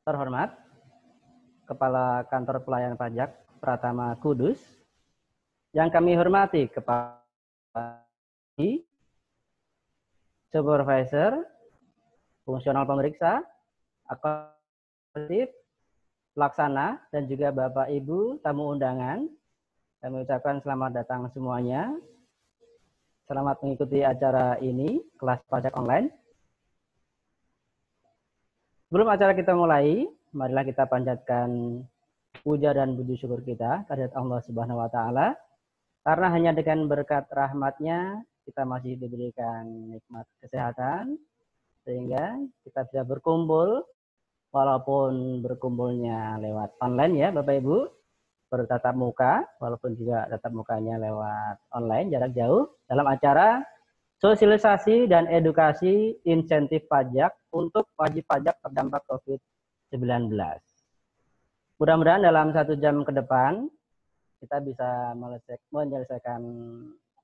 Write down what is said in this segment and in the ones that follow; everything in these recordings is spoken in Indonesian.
Terhormat Kepala Kantor Pelayanan Pajak Pratama Kudus, yang kami hormati Kepala Supervisor, Fungsional Pemeriksa, Akuntif, Pelaksana, dan juga Bapak Ibu tamu undangan. Kami ucapkan selamat datang semuanya. Selamat mengikuti acara ini, kelas pajak online. Sebelum acara kita mulai, marilah kita panjatkan puja dan puji syukur kita kehadirat Allah Subhanahu wa taala, karena hanya dengan berkat rahmat-Nya kita masih diberikan nikmat kesehatan sehingga kita bisa berkumpul walaupun berkumpulnya lewat online ya Bapak Ibu, bertatap muka walaupun juga tatap mukanya lewat online jarak jauh dalam acara sosialisasi dan edukasi insentif pajak untuk wajib pajak terdampak COVID-19. Mudah-mudahan dalam 1 jam ke depan kita bisa menyelesaikan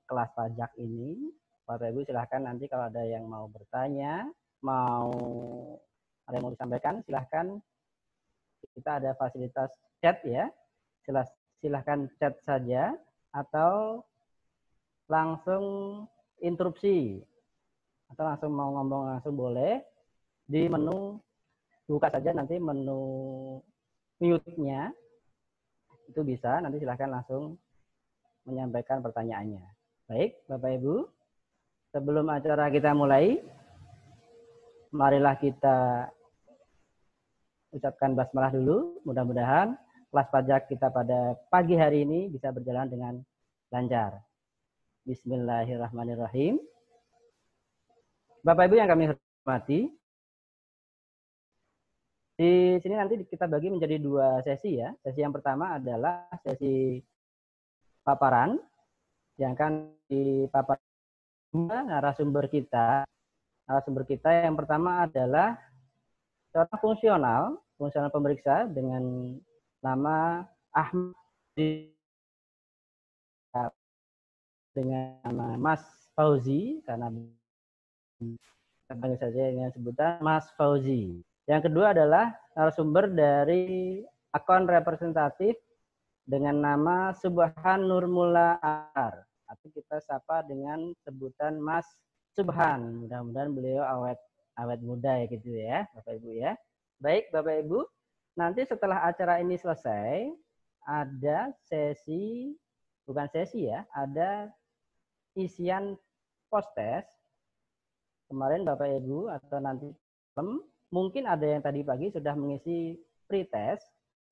kelas pajak ini. Bapak Ibu silahkan nanti kalau ada yang mau bertanya, ada yang mau disampaikan, silahkan. Kita ada fasilitas chat ya. Silahkan chat saja atau langsung interupsi atau langsung mau ngomong langsung boleh. Di menu buka saja nanti menu mute-nya itu bisa, nanti silahkan langsung menyampaikan pertanyaannya. Baik Bapak Ibu, sebelum acara kita mulai, marilah kita ucapkan basmalah dulu. Mudah-mudahan kelas pajak kita pada pagi hari ini bisa berjalan dengan lancar. Bismillahirrahmanirrahim. Bapak Ibu yang kami hormati, di sini nanti kita bagi menjadi 2 sesi ya. Sesi yang pertama adalah sesi paparan yang akan dipaparkan narasumber kita. Narasumber kita yang pertama adalah seorang fungsional pemeriksa dengan nama Ahmad, dengan nama Mas Fauzi, karena panggil saja dengan sebutan Mas Fauzi. Yang kedua adalah narasumber dari akun representatif dengan nama Subhan Nurmula Ar, atau kita sapa dengan sebutan Mas Subhan. Mudah-mudahan beliau awet muda ya gitu ya, Bapak Ibu ya. Baik Bapak Ibu, nanti setelah acara ini selesai ada ada isian post-test. Kemarin Bapak Ibu atau nanti mungkin ada yang tadi pagi sudah mengisi pre-test,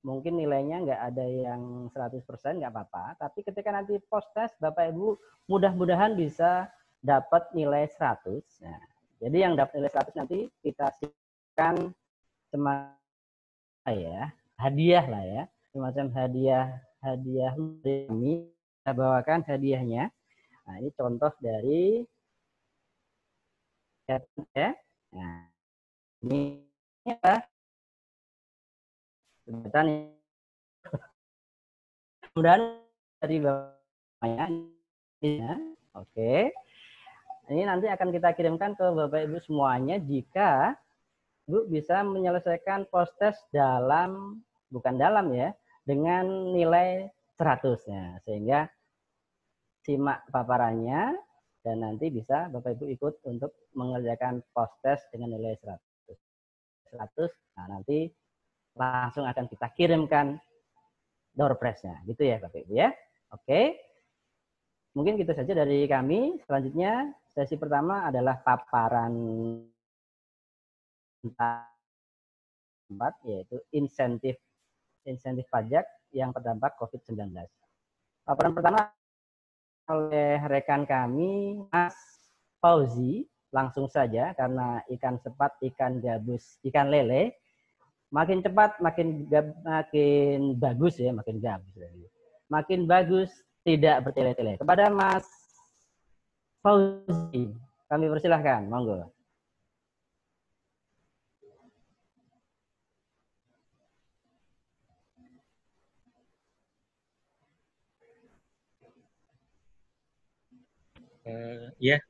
mungkin nilainya nggak ada yang 100%, nggak apa-apa. Tapi ketika nanti post-test, Bapak Ibu mudah-mudahan bisa dapat nilai 100. Nah, jadi yang dapat nilai 100 nanti kita siapkan semacam ya, hadiah lah ya, semacam hadiah dari kami. Kita bawakan hadiahnya. Nah, ini contoh dari ya. Nah, ini apa? Kemudian dari bawahnya ya. Oke. Ini nanti akan kita kirimkan ke Bapak Ibu semuanya jika Ibu bisa menyelesaikan post-test dengan nilai 100 ya. Sehingga simak paparannya dan nanti bisa Bapak Ibu ikut untuk mengerjakan post-test dengan nilai 100. Nah, nanti langsung akan kita kirimkan door prize-nya. Gitu ya Bapak Ibu ya. Oke. Mungkin gitu saja dari kami. Selanjutnya sesi pertama adalah paparan yaitu insentif pajak yang terdampak COVID-19. Paparan pertama oleh rekan kami Mas Fauzi. Langsung saja karena ikan sepat, ikan gabus, ikan lele makin cepat makin bagus ya, makin bagus tidak bertele-tele. Kepada Mas Fauzi kami persilahkan, monggo. Ya,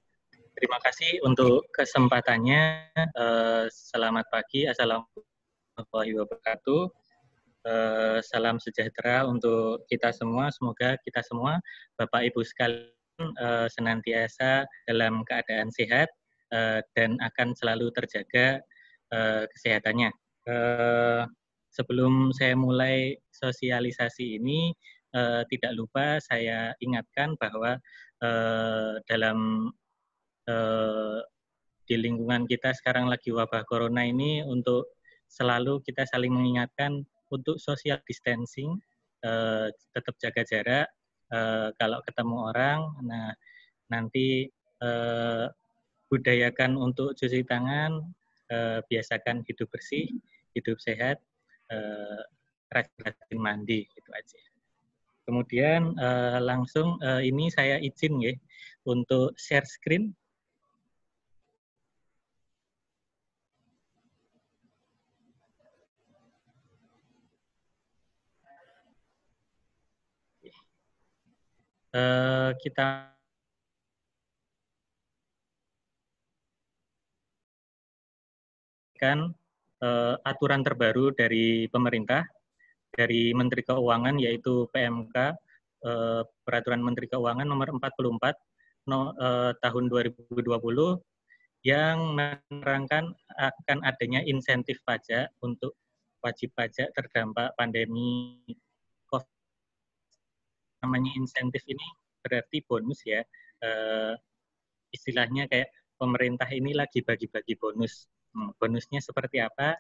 terima kasih untuk kesempatannya. Selamat pagi, assalamualaikum warahmatullahi wabarakatuh. Salam sejahtera untuk kita semua. Semoga kita semua, Bapak Ibu sekalian, senantiasa dalam keadaan sehat dan akan selalu terjaga kesehatannya. Sebelum saya mulai sosialisasi ini, tidak lupa saya ingatkan bahwa dalam di lingkungan kita sekarang lagi wabah corona ini, untuk selalu kita saling mengingatkan untuk social distancing, tetap jaga jarak, kalau ketemu orang, nah nanti budayakan untuk cuci tangan, biasakan hidup bersih, hidup sehat, rajin mandi, gitu aja. Kemudian langsung ini saya izin ya untuk share screen. Kita kan aturan terbaru dari pemerintah, dari Menteri Keuangan, yaitu PMK, Peraturan Menteri Keuangan nomor 44 tahun 2020, yang menerangkan akan adanya insentif pajak untuk wajib pajak terdampak pandemi COVID. Namanya insentif ini berarti bonus ya, istilahnya kayak pemerintah ini lagi bagi-bagi bonus. Bonusnya seperti apa?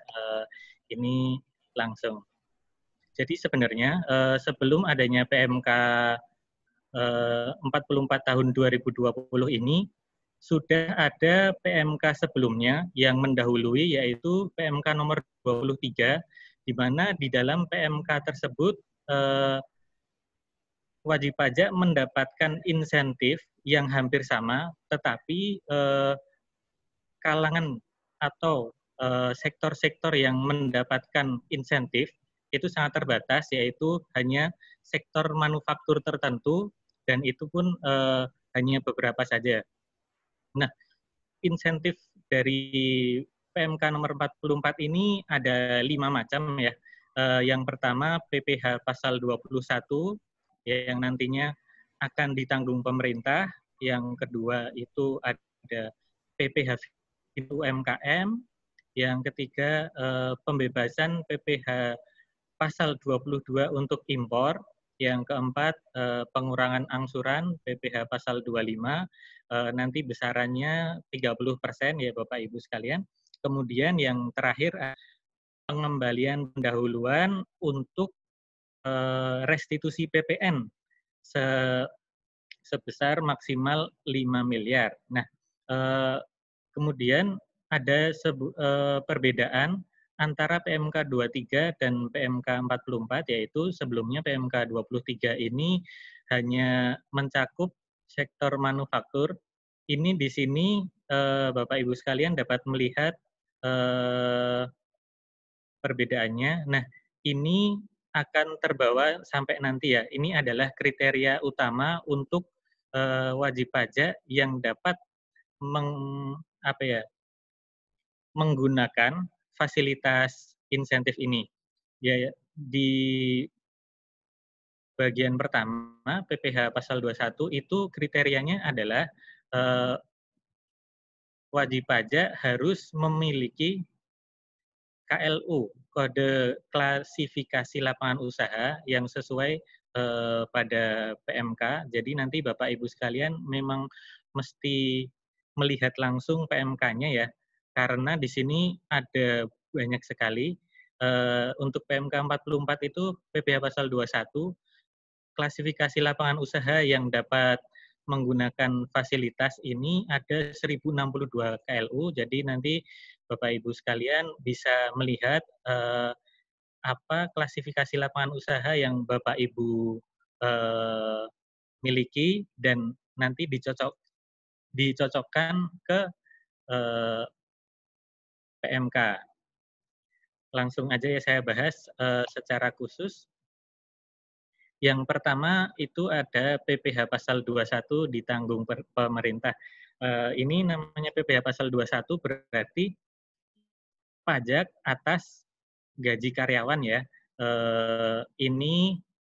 Ini langsung. Jadi sebenarnya sebelum adanya PMK 44 tahun 2020 ini, sudah ada PMK sebelumnya yang mendahului, yaitu PMK nomor 23, di mana di dalam PMK tersebut wajib pajak mendapatkan insentif yang hampir sama, tetapi kalangan atau sektor-sektor yang mendapatkan insentif itu sangat terbatas, yaitu hanya sektor manufaktur tertentu, dan itu pun hanya beberapa saja. Nah, insentif dari PMK nomor 44 ini ada 5 macam ya. Yang pertama PPh pasal 21 yang nantinya akan ditanggung pemerintah. Yang kedua itu ada PPh UMKM. Yang ketiga pembebasan PPh pasal 22 untuk impor. Yang keempat pengurangan angsuran PPh pasal 25, nanti besarannya 30% ya Bapak Ibu sekalian. Kemudian yang terakhir pengembalian pendahuluan untuk restitusi PPN sebesar maksimal 5 miliar. Nah, kemudian ada perbedaan antara PMK 23 dan PMK 44, yaitu sebelumnya PMK 23 ini hanya mencakup sektor manufaktur. Ini di sini Bapak Ibu sekalian dapat melihat perbedaannya. Nah, ini akan terbawa sampai nanti ya. Ini adalah kriteria utama untuk wajib pajak yang dapat menggunakan fasilitas insentif ini. Ya, di bagian pertama PPh pasal 21 itu kriterianya adalah wajib pajak harus memiliki KLU, kode klasifikasi lapangan usaha, yang sesuai pada PMK. Jadi nanti Bapak Ibu sekalian memang mesti melihat langsung PMK-nya ya, karena di sini ada banyak sekali. Untuk PMK 44 itu PPh pasal 21, klasifikasi lapangan usaha yang dapat menggunakan fasilitas ini ada 1062 KLU. Jadi nanti Bapak Ibu sekalian bisa melihat apa klasifikasi lapangan usaha yang Bapak Ibu miliki, dan nanti dicocokkan ke PMK. Langsung aja ya saya bahas secara khusus. Yang pertama itu ada PPh pasal 21 ditanggung pemerintah. Ini namanya PPh pasal 21 berarti pajak atas gaji karyawan ya. Ini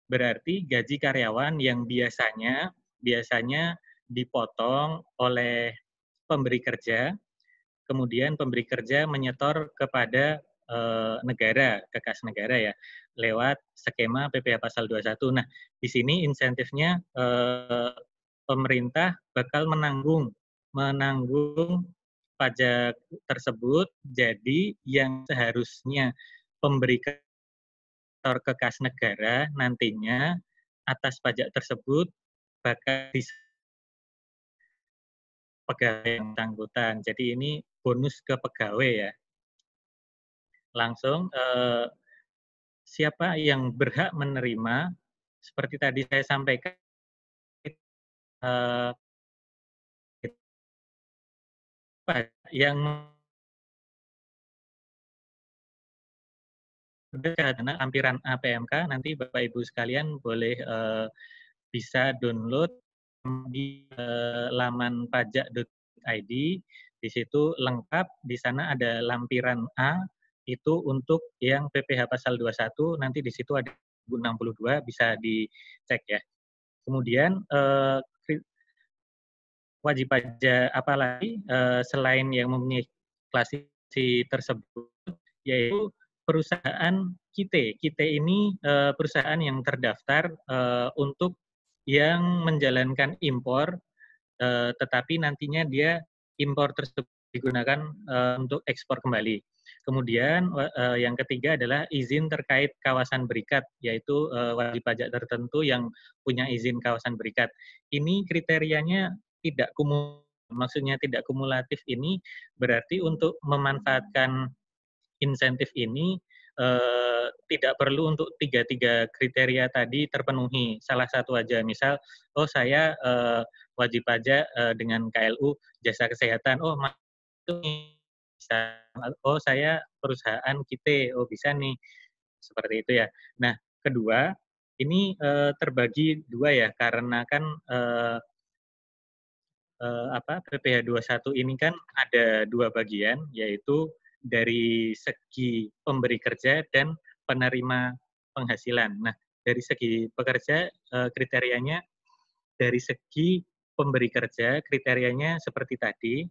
berarti gaji karyawan yang biasanya dipotong oleh pemberi kerja, kemudian pemberi kerja menyetor kepada negara, ke kas negara ya, lewat skema PPh Pasal 21. Nah, di sini insentifnya pemerintah bakal menanggung pajak tersebut. Jadi yang seharusnya pemberi ke kas negara nantinya atas pajak tersebut bakal pegawai yang bersangkutan. Jadi ini bonus ke pegawai ya. Langsung siapa yang berhak menerima, seperti tadi saya sampaikan, eh, yang karena lampiran APMK nanti Bapak Ibu sekalian boleh bisa download di laman pajak.id. Di situ lengkap, di sana ada lampiran A, itu untuk yang PPh Pasal 21, nanti di situ ada 62, bisa dicek ya. Kemudian wajib pajak apalagi selain yang mempunyai klasifikasi tersebut, yaitu perusahaan KITE. KITE ini perusahaan yang terdaftar untuk yang menjalankan impor, tetapi nantinya dia impor tersebut digunakan untuk ekspor kembali. Kemudian yang ketiga adalah izin terkait kawasan berikat, yaitu wajib pajak tertentu yang punya izin kawasan berikat. Ini kriterianya tidak maksudnya tidak kumulatif ini berarti untuk memanfaatkan insentif ini tidak perlu untuk tiga kriteria tadi terpenuhi. Salah satu aja, misal, oh saya wajib pajak dengan KLU jasa kesehatan, oh itu bisa. Oh saya perusahaan KITE, oh bisa nih, seperti itu ya. Nah kedua, ini terbagi dua ya, karena kan PPh 21 ini kan ada dua bagian, yaitu dari segi pemberi kerja dan penerima penghasilan. Nah, dari segi pekerja kriterianya, dari segi pemberi kerja kriterianya seperti tadi,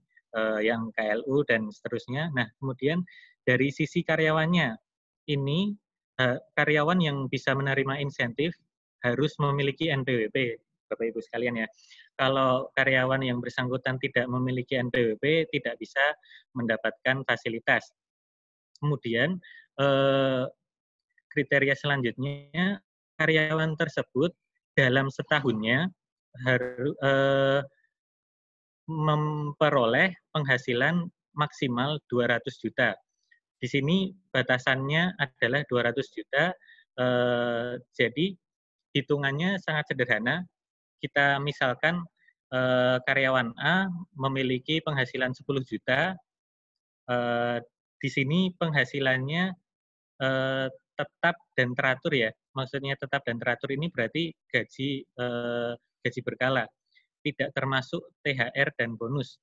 yang KLU dan seterusnya. Nah, kemudian dari sisi karyawannya, ini karyawan yang bisa menerima insentif harus memiliki NPWP, Bapak Ibu sekalian ya. Kalau karyawan yang bersangkutan tidak memiliki NPWP, tidak bisa mendapatkan fasilitas. Kemudian kriteria selanjutnya, karyawan tersebut dalam setahunnya harus memperoleh penghasilan maksimal 200 juta. Di sini batasannya adalah 200 juta, jadi hitungannya sangat sederhana. Kita misalkan karyawan A memiliki penghasilan 10 juta, di sini penghasilannya tetap dan teratur ya. Maksudnya tetap dan teratur ini berarti gaji berkala, tidak termasuk THR dan bonus.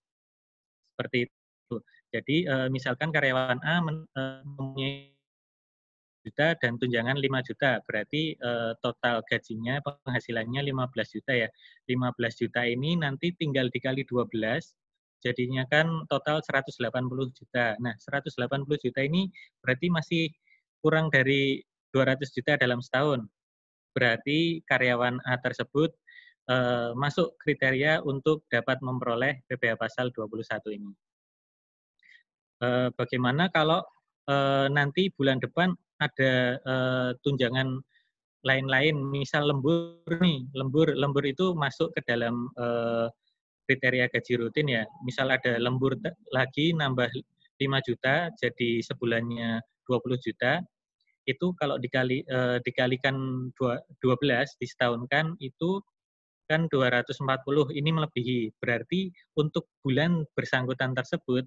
Seperti itu. Jadi misalkan karyawan A mempunyai juta dan tunjangan 5 juta, berarti total gajinya penghasilannya 15 juta ya. 15 juta ini nanti tinggal dikali 12, jadinya kan total 180 juta. Nah, 180 juta ini berarti masih kurang dari 200 juta dalam setahun. Berarti karyawan A tersebut masuk kriteria untuk dapat memperoleh PPh Pasal 21 ini. Bagaimana kalau nanti bulan depan ada tunjangan lain-lain, misal lembur nih, lembur itu masuk ke dalam kriteria gaji rutin ya. Misal ada lembur lagi nambah 5 juta, jadi sebulannya 20 juta, itu kalau dikalikan 12 disetahunkan itu kan 240, ini melebihi. Berarti untuk bulan bersangkutan tersebut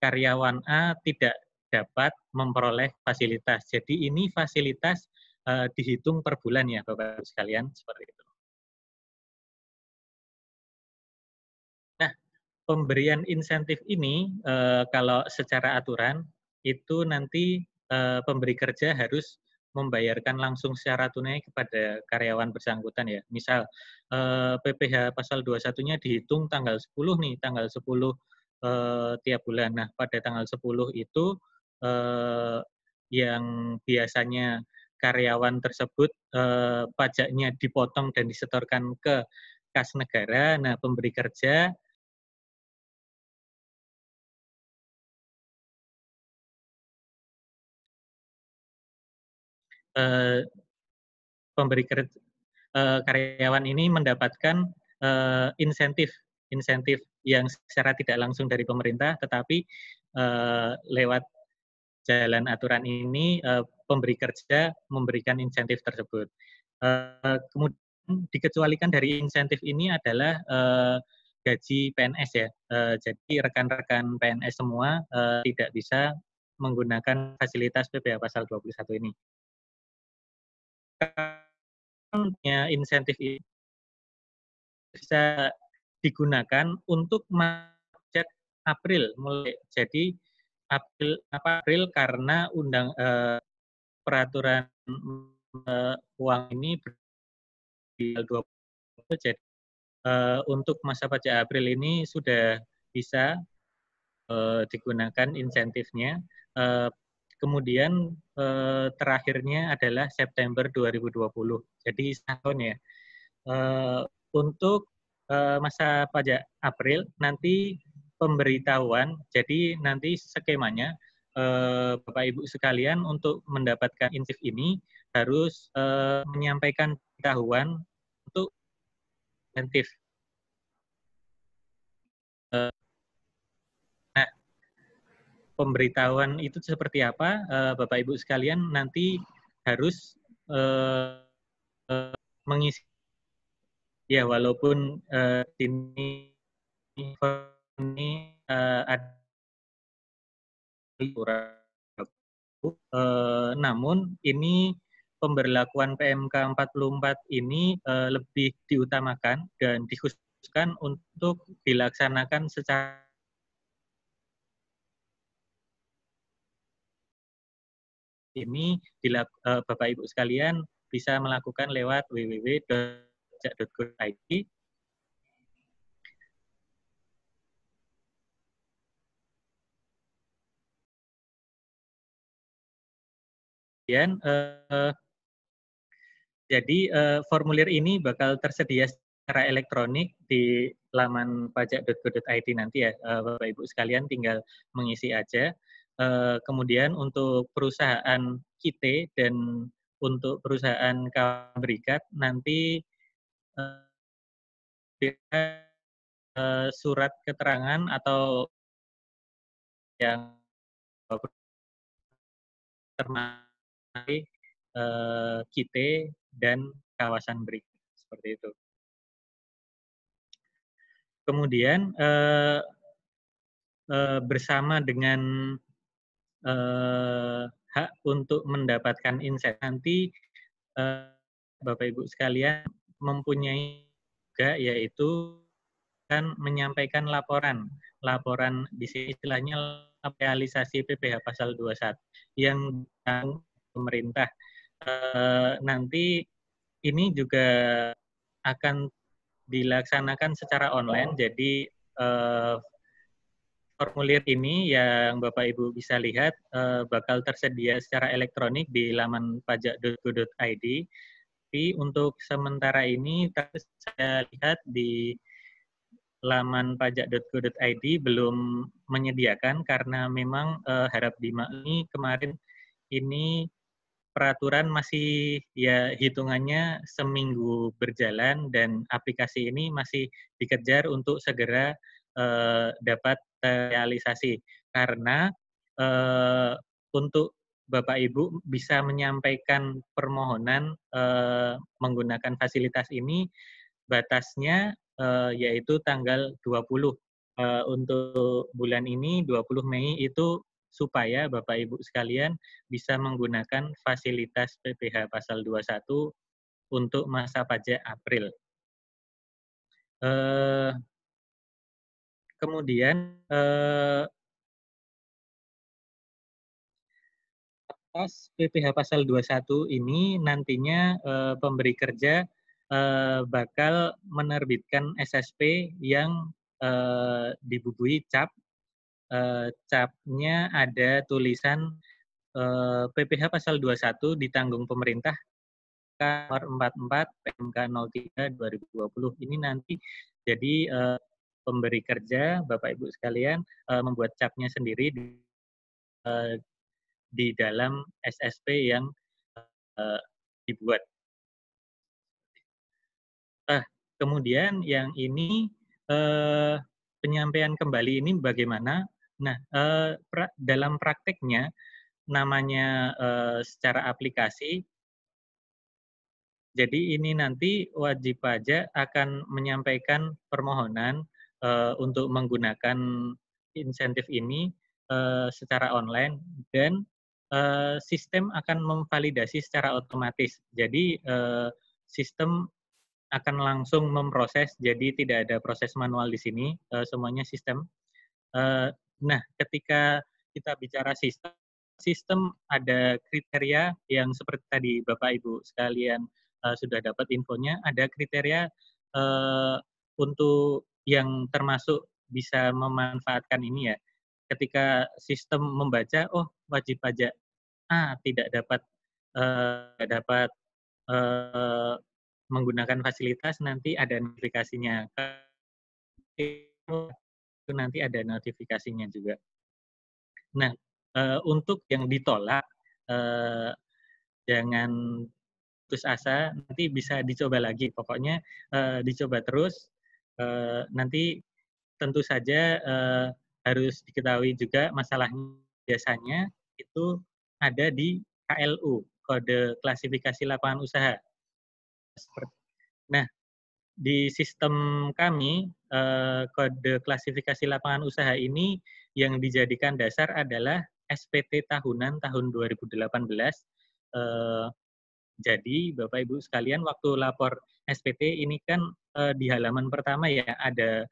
karyawan A tidak dapat memperoleh fasilitas. Jadi ini fasilitas dihitung per bulan ya Bapak-Ibu sekalian, seperti itu. Nah, pemberian insentif ini kalau secara aturan itu nanti pemberi kerja harus membayarkan langsung secara tunai kepada karyawan bersangkutan ya. Misal PPh pasal 21-nya dihitung tanggal 10 nih, tanggal 10 tiap bulan. Nah, pada tanggal 10 itu yang biasanya karyawan tersebut pajaknya dipotong dan disetorkan ke kas negara. Nah, pemberi kerja eh, pemberi kerja karyawan ini mendapatkan insentif insentif yang secara tidak langsung dari pemerintah, tetapi lewat jalan aturan ini pemberi kerja memberikan insentif tersebut. Kemudian dikecualikan dari insentif ini adalah gaji PNS ya. Jadi rekan-rekan PNS semua tidak bisa menggunakan fasilitas PPh pasal 21 ini. Insentif ini bisa digunakan untuk pajak April mulai. Jadi April karena peraturan uang ini tanggal 20, jadi untuk masa pajak April ini sudah bisa digunakan insentifnya. Kemudian terakhirnya adalah September 2020. Jadi setahun ya. Untuk masa pajak April nanti pemberitahuan, jadi nanti skemanya Bapak Ibu sekalian untuk mendapatkan insentif ini harus menyampaikan pemberitahuan untuk insentif. Nah, pemberitahuan itu seperti apa? Bapak Ibu sekalian nanti harus mengisi ya walaupun ini ada namun ini pemberlakuan PMK 44 ini lebih diutamakan dan dikhususkan untuk dilaksanakan secara ini Bapak Ibu sekalian bisa melakukan lewat www.jak.go.id. Kemudian jadi formulir ini bakal tersedia secara elektronik di laman pajak.go.id nanti ya, Bapak Ibu sekalian tinggal mengisi aja. Kemudian untuk perusahaan kita dan untuk perusahaan berikat nanti surat keterangan atau yang termasuk kita dan kawasan berikat seperti itu. Kemudian bersama dengan hak untuk mendapatkan insight nanti Bapak Ibu sekalian mempunyai juga yaitu kan menyampaikan laporan. Laporan di sini istilahnya realisasi PPh pasal 21 yang pemerintah. Nanti ini juga akan dilaksanakan secara online. Jadi formulir ini yang Bapak Ibu bisa lihat bakal tersedia secara elektronik di laman pajak.go.id. Tapi untuk sementara ini saya lihat di laman pajak.go.id belum menyediakan karena memang harap dimaklumi kemarin ini peraturan masih ya hitungannya seminggu berjalan dan aplikasi ini masih dikejar untuk segera dapat realisasi karena untuk Bapak Ibu bisa menyampaikan permohonan menggunakan fasilitas ini batasnya yaitu tanggal 20 untuk bulan ini 20 Mei itu supaya Bapak Ibu sekalian bisa menggunakan fasilitas PPh pasal 21 untuk masa pajak April. Kemudian PPh Pasal 21 ini nantinya pemberi kerja bakal menerbitkan SSP yang dibubuhi cap. Capnya ada tulisan PPh Pasal 21 ditanggung pemerintah nomor 44 PMK 03 2020. Ini nanti jadi pemberi kerja Bapak Ibu sekalian membuat capnya sendiri di dalam SSP yang dibuat. Kemudian yang ini penyampaian kembali ini bagaimana? Nah, dalam prakteknya namanya secara aplikasi. Jadi ini nanti wajib pajak akan menyampaikan permohonan untuk menggunakan insentif ini secara online dan sistem akan memvalidasi secara otomatis. Jadi sistem akan langsung memproses, jadi tidak ada proses manual di sini, semuanya sistem. Nah, ketika kita bicara sistem, sistem ada kriteria yang seperti tadi Bapak Ibu sekalian sudah dapat infonya, ada kriteria untuk yang termasuk bisa memanfaatkan ini ya. Ketika sistem membaca, oh wajib pajak tidak dapat eh, menggunakan fasilitas, nanti ada notifikasinya. Itu nanti ada notifikasinya juga. Nah, untuk yang ditolak, jangan putus asa, nanti bisa dicoba lagi. Pokoknya dicoba terus. Nanti tentu saja harus diketahui juga masalahnya biasanya itu ada di KLU, kode klasifikasi lapangan usaha. Nah, di sistem kami, kode klasifikasi lapangan usaha ini yang dijadikan dasar adalah SPT tahunan tahun 2018. Jadi Bapak Ibu sekalian waktu lapor SPT ini kan di halaman pertama ya ada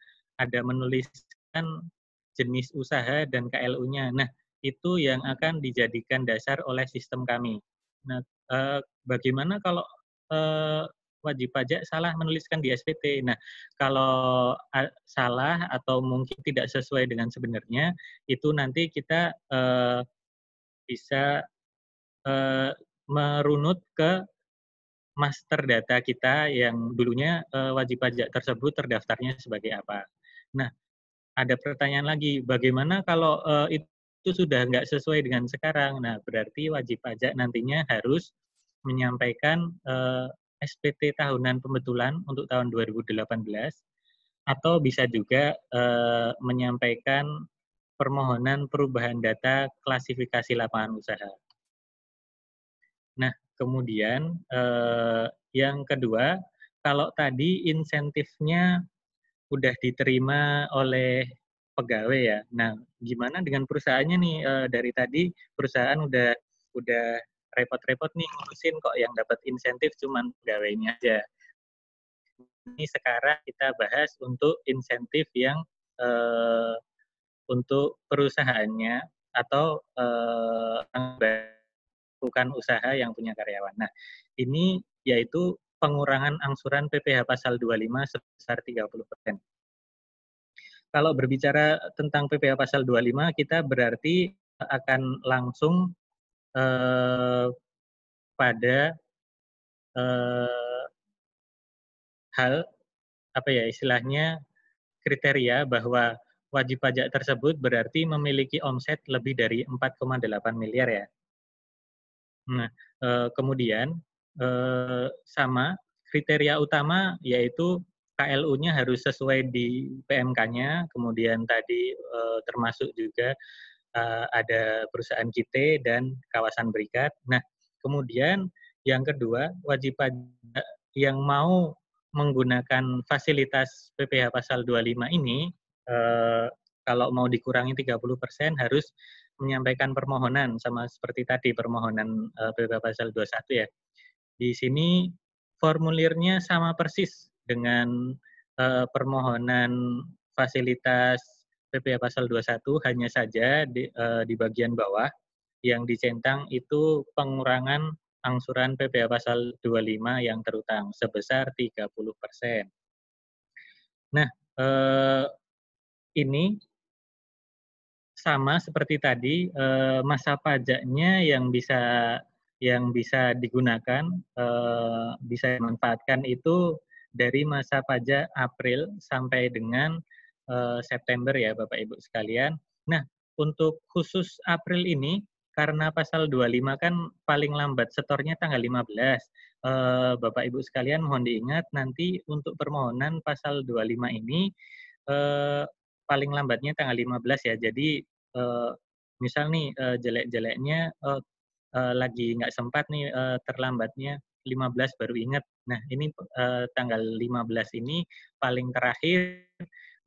menuliskan jenis usaha dan KLU-nya. Nah, itu yang akan dijadikan dasar oleh sistem kami. Nah, bagaimana kalau wajib pajak salah menuliskan di SPT? Nah, kalau salah atau mungkin tidak sesuai dengan sebenarnya, itu nanti kita bisa merunut ke master data kita yang dulunya wajib pajak tersebut terdaftarnya sebagai apa. Nah, ada pertanyaan lagi, bagaimana kalau itu sudah nggak sesuai dengan sekarang? Nah, berarti wajib pajak nantinya harus menyampaikan SPT tahunan pembetulan untuk tahun 2018 atau bisa juga menyampaikan permohonan perubahan data klasifikasi lapangan usaha. Nah, kemudian yang kedua, kalau tadi insentifnya udah diterima oleh pegawai ya. Nah, gimana dengan perusahaannya nih? Dari tadi perusahaan udah repot-repot nih ngurusin kok yang dapat insentif cuman pegawainya aja. Ini sekarang kita bahas untuk insentif yang untuk perusahaannya atau bukan usaha yang punya karyawan. Nah, ini yaitu pengurangan angsuran PPh pasal 25 sebesar 30%. Kalau berbicara tentang PPh pasal 25, kita berarti akan langsung pada hal apa ya istilahnya kriteria bahwa wajib pajak tersebut berarti memiliki omset lebih dari 4,8 miliar ya. Nah, kemudian sama kriteria utama yaitu KLU-nya harus sesuai di PMK-nya, kemudian tadi termasuk juga ada perusahaan KIT dan kawasan berikat. Nah, kemudian yang kedua, wajib pajak yang mau menggunakan fasilitas PPh pasal 25 ini, kalau mau dikurangi 30% harus menyampaikan permohonan, sama seperti tadi permohonan PPh pasal 21 ya. Di sini formulirnya sama persis dengan permohonan fasilitas PPh pasal 21, hanya saja di bagian bawah yang dicentang itu pengurangan angsuran PPh pasal 25 yang terutang sebesar 30%. Nah, ini sama seperti tadi, masa pajaknya yang bisa digunakan, bisa dimanfaatkan itu dari masa pajak April sampai dengan, September ya Bapak Ibu sekalian. Nah, untuk khusus April ini, karena pasal 25 kan paling lambat setornya tanggal 15, Bapak Ibu sekalian mohon diingat nanti untuk permohonan pasal 25 ini, eee, paling lambatnya tanggal 15 ya. Jadi, misal nih, jelek-jeleknya, lagi nggak sempat nih, terlambatnya 15 baru ingat. Nah ini, tanggal 15 ini paling terakhir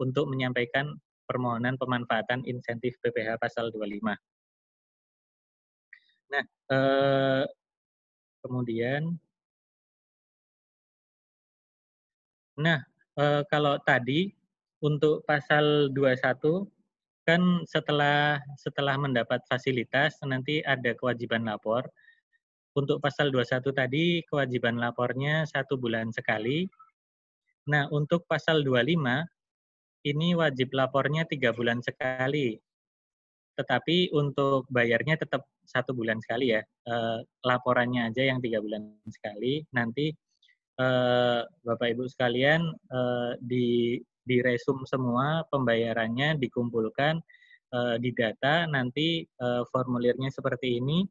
untuk menyampaikan permohonan pemanfaatan insentif PPh pasal 25. Nah, kemudian kalau tadi untuk pasal 21 kan setelah mendapat fasilitas nanti ada kewajiban lapor. Untuk pasal 21 tadi kewajiban lapornya 1 bulan sekali. Nah, untuk pasal 25 ini wajib lapornya 3 bulan sekali. Tetapi untuk bayarnya tetap 1 bulan sekali ya. Laporannya aja yang 3 bulan sekali. Nanti Bapak Ibu sekalian, diresum semua pembayarannya, dikumpulkan, didata, nanti formulirnya seperti ini,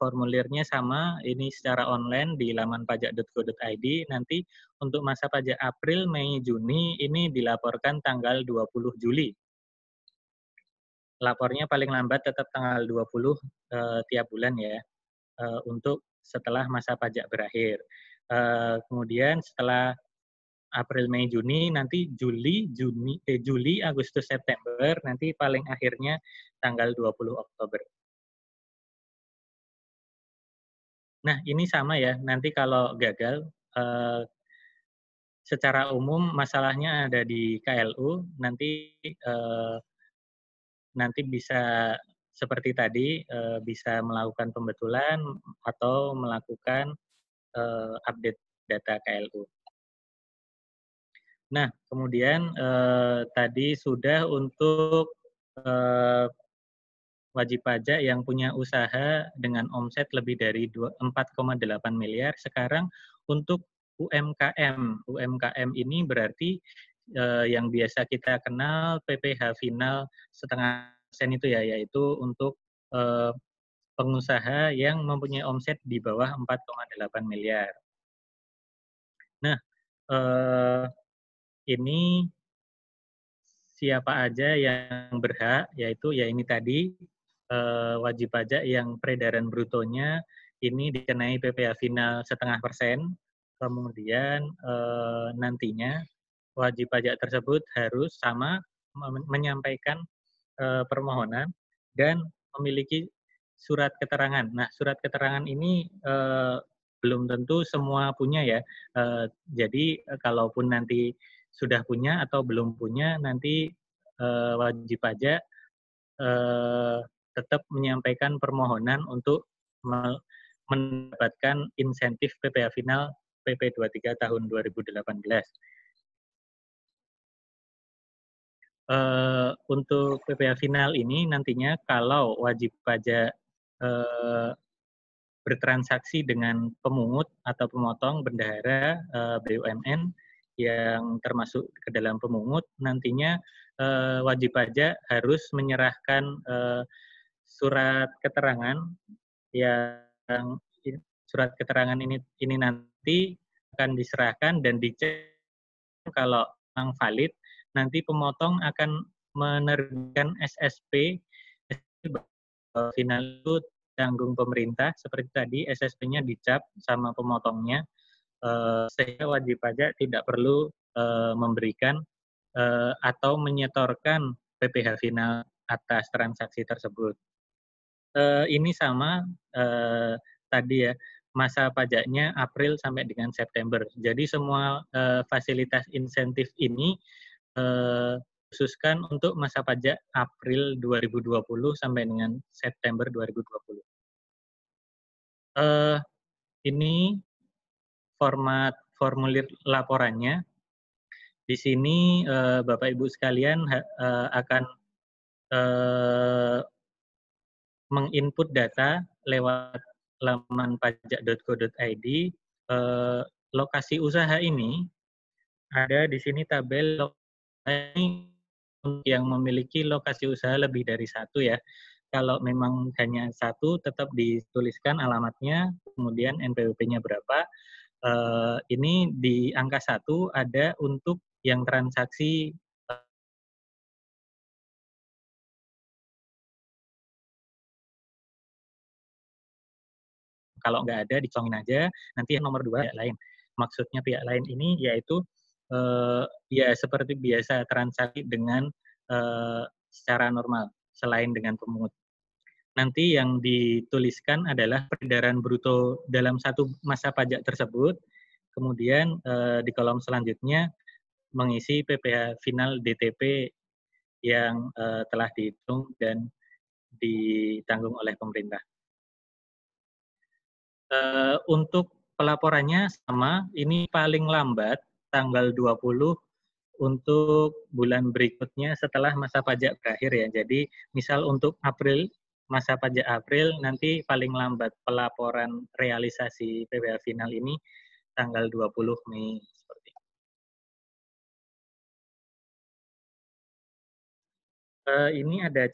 formulirnya sama, ini secara online di laman pajak.go.id, nanti untuk masa pajak April, Mei, Juni, ini dilaporkan tanggal 20 Juli. Lapornya paling lambat tetap tanggal 20 tiap bulan ya, untuk setelah masa pajak berakhir. Kemudian setelah April, Mei, Juni, nanti Juli, Agustus, September, nanti paling akhirnya tanggal 20 Oktober. Nah, ini sama ya, nanti kalau gagal, secara umum masalahnya ada di KLU, nanti bisa seperti tadi, bisa melakukan pembetulan atau melakukan update data KLU. Nah, kemudian tadi sudah untuk wajib pajak yang punya usaha dengan omset lebih dari 4,8 miliar. Sekarang untuk UMKM. UMKM ini berarti yang biasa kita kenal PPh final setengah persen itu ya, yaitu untuk pengusaha yang mempunyai omset di bawah 4,8 miliar. Nah, ini siapa aja yang berhak, yaitu ya ini tadi, wajib pajak yang peredaran brutonya ini dikenai PPh final setengah persen, kemudian nantinya wajib pajak tersebut harus sama menyampaikan permohonan dan memiliki surat keterangan. Nah, surat keterangan ini belum tentu semua punya ya. Jadi kalaupun nanti sudah punya atau belum punya, nanti wajib pajak tetap menyampaikan permohonan untuk mendapatkan insentif PPh final PP 23 tahun 2018. Untuk PPh final ini nantinya kalau wajib pajak bertransaksi dengan pemungut atau pemotong bendahara BUMN yang termasuk ke dalam pemungut, nantinya wajib pajak harus menyerahkan surat keterangan yang surat keterangan ini nanti akan diserahkan dan dicek kalau memang valid, nanti pemotong akan menerbitkan SSP final itu tanggung pemerintah seperti tadi SSP-nya dicap sama pemotongnya, sehingga wajib pajak tidak perlu memberikan atau menyetorkan PPh final atas transaksi tersebut. Ini sama tadi ya, masa pajaknya April sampai dengan September. Jadi semua fasilitas insentif ini dikhususkan untuk masa pajak April 2020 sampai dengan September 2020. Ini format formulir laporannya. Di sini Bapak Ibu sekalian akan menginput data lewat laman pajak.go.id. Lokasi usaha ini ada di sini tabel lokasi yang memiliki lokasi usaha lebih dari satu ya. Kalau memang hanya satu, tetap dituliskan alamatnya, kemudian NPWP-nya berapa. Ini di angka 1 ada untuk yang transaksi. Kalau nggak ada, dicongin aja. Nanti yang nomor 2 pihak lain. Maksudnya pihak lain ini yaitu ya seperti biasa transaksi dengan secara normal, selain dengan pemungut. Nanti yang dituliskan adalah peredaran bruto dalam satu masa pajak tersebut. Kemudian di kolom selanjutnya mengisi PPh final DTP yang telah dihitung dan ditanggung oleh pemerintah. Untuk pelaporannya sama, ini paling lambat tanggal 20 untuk bulan berikutnya setelah masa pajak berakhir ya. Jadi misal untuk April, masa pajak April, nanti paling lambat pelaporan realisasi PPh final ini tanggal 20 Mei. Seperti itu. Ini ada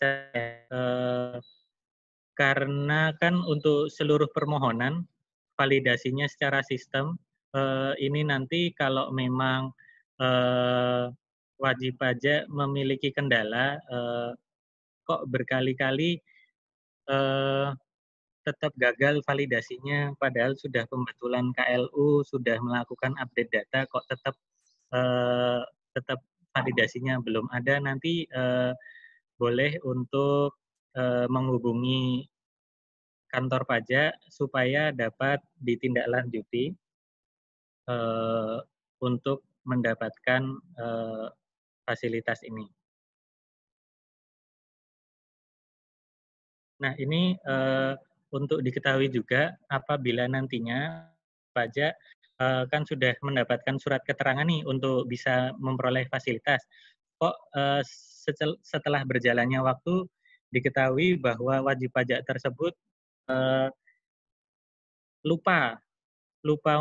karena kan untuk seluruh permohonan validasinya secara sistem, ini nanti kalau memang wajib pajak memiliki kendala, kok berkali-kali tetap gagal validasinya, padahal sudah pembetulan KLU, sudah melakukan update data, kok tetap validasinya belum ada, nanti boleh untuk menghubungi kantor pajak supaya dapat ditindaklanjuti untuk mendapatkan fasilitas ini. Nah, ini untuk diketahui juga apabila nantinya pajak kan sudah mendapatkan surat keterangan nih untuk bisa memperoleh fasilitas. Kok setelah berjalannya waktu diketahui bahwa wajib pajak tersebut lupa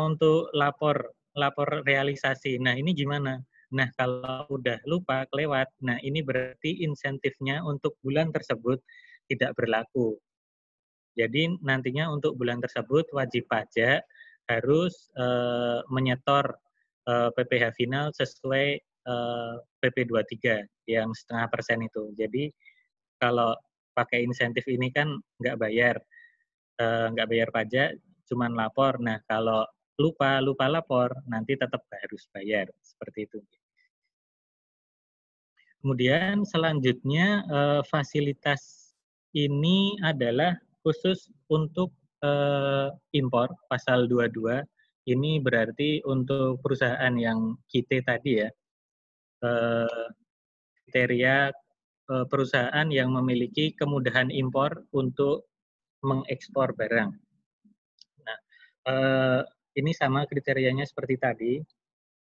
untuk lapor realisasi. Nah, ini gimana? Nah, kalau udah lupa, kelewat, nah ini berarti insentifnya untuk bulan tersebut tidak berlaku. Jadi nantinya untuk bulan tersebut wajib pajak harus menyetor PPh final sesuai PP 23 yang 0,5% itu. Jadi kalau pakai insentif ini kan nggak bayar pajak, cuman lapor. Nah, kalau lupa lapor, nanti tetap harus bayar. Seperti itu. Kemudian selanjutnya fasilitas ini adalah khusus untuk impor, pasal 22. Ini berarti untuk perusahaan yang KIT tadi ya, kriteria perusahaan yang memiliki kemudahan impor untuk mengekspor barang. Nah, ini sama kriterianya seperti tadi,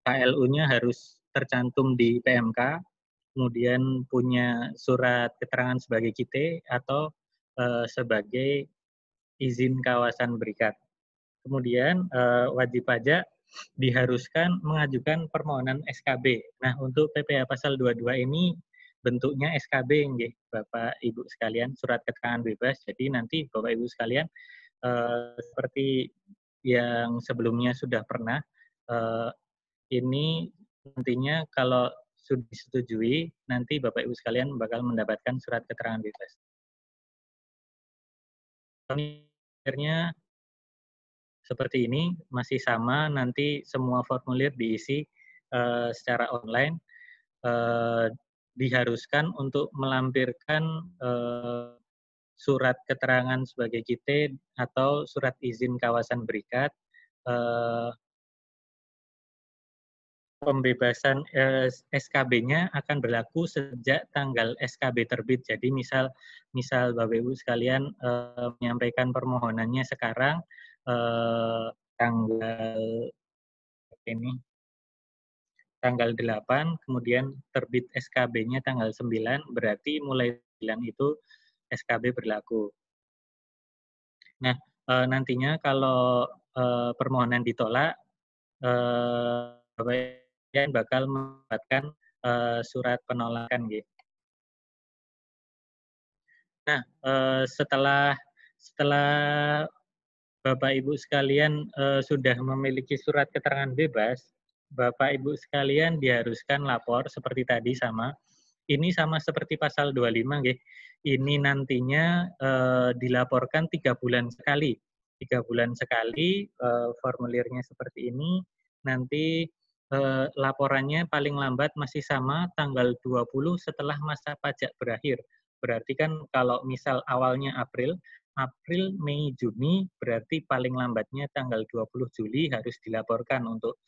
KLU-nya harus tercantum di PMK, kemudian punya surat keterangan sebagai KIT atau sebagai izin kawasan berikat. Kemudian wajib pajak diharuskan mengajukan permohonan SKB. Nah, untuk PPh pasal 22 ini bentuknya SKB nggih, Bapak Ibu sekalian, surat keterangan bebas. Jadi nanti Bapak Ibu sekalian seperti yang sebelumnya sudah pernah, ini nantinya kalau sudah disetujui, nanti Bapak Ibu sekalian bakal mendapatkan surat keterangan bebas. Akhirnya seperti ini, masih sama, nanti semua formulir diisi secara online, diharuskan untuk melampirkan surat keterangan sebagai KIT atau surat izin kawasan berikat pembebasan SKB-nya akan berlaku sejak tanggal SKB terbit. Jadi misal Bapak Ibu sekalian menyampaikan permohonannya sekarang tanggal tanggal 8, kemudian terbit SKB-nya tanggal 9, berarti mulai 9 itu SKB berlaku. Nah, nantinya kalau permohonan ditolak, Bapak bakal mendapatkan surat penolakan gitu. Nah, setelah Bapak Ibu sekalian sudah memiliki surat keterangan bebas, Bapak Ibu sekalian diharuskan lapor seperti tadi sama. Ini sama seperti pasal 25 nggih. Ini nantinya dilaporkan 3 bulan sekali. 3 bulan sekali formulirnya seperti ini. Nanti laporannya paling lambat masih sama tanggal 20 setelah masa pajak berakhir. Berarti kan kalau misal awalnya April, Mei, Juni, berarti paling lambatnya tanggal 20 Juli harus dilaporkan untuk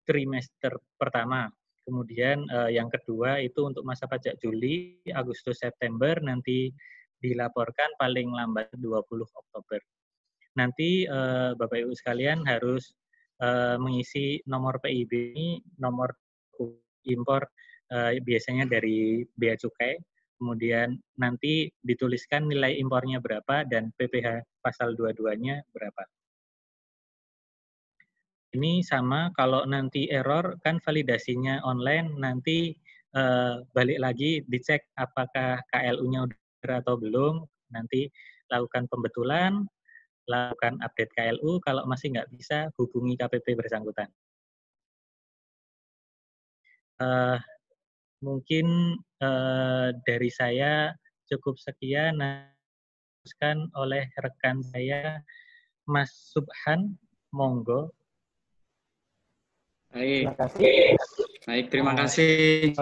trimester pertama. Kemudian yang kedua itu untuk masa pajak Juli, Agustus, September nanti dilaporkan paling lambat 20 Oktober. Nanti Bapak Ibu sekalian harus mengisi nomor PIB ini, nomor impor biasanya dari Bea Cukai, kemudian nanti dituliskan nilai impornya berapa dan PPh pasal 22-nya berapa. Ini sama kalau nanti error kan validasinya online, nanti balik lagi dicek apakah KLU-nya udah atau belum, nanti lakukan pembetulan, lakukan update KLU, kalau masih nggak bisa hubungi KPP bersangkutan. Mungkin dari saya cukup sekian, teruskan oleh rekan saya Mas Subhan, monggo. Baik. Terima kasih. Baik, terima kasih.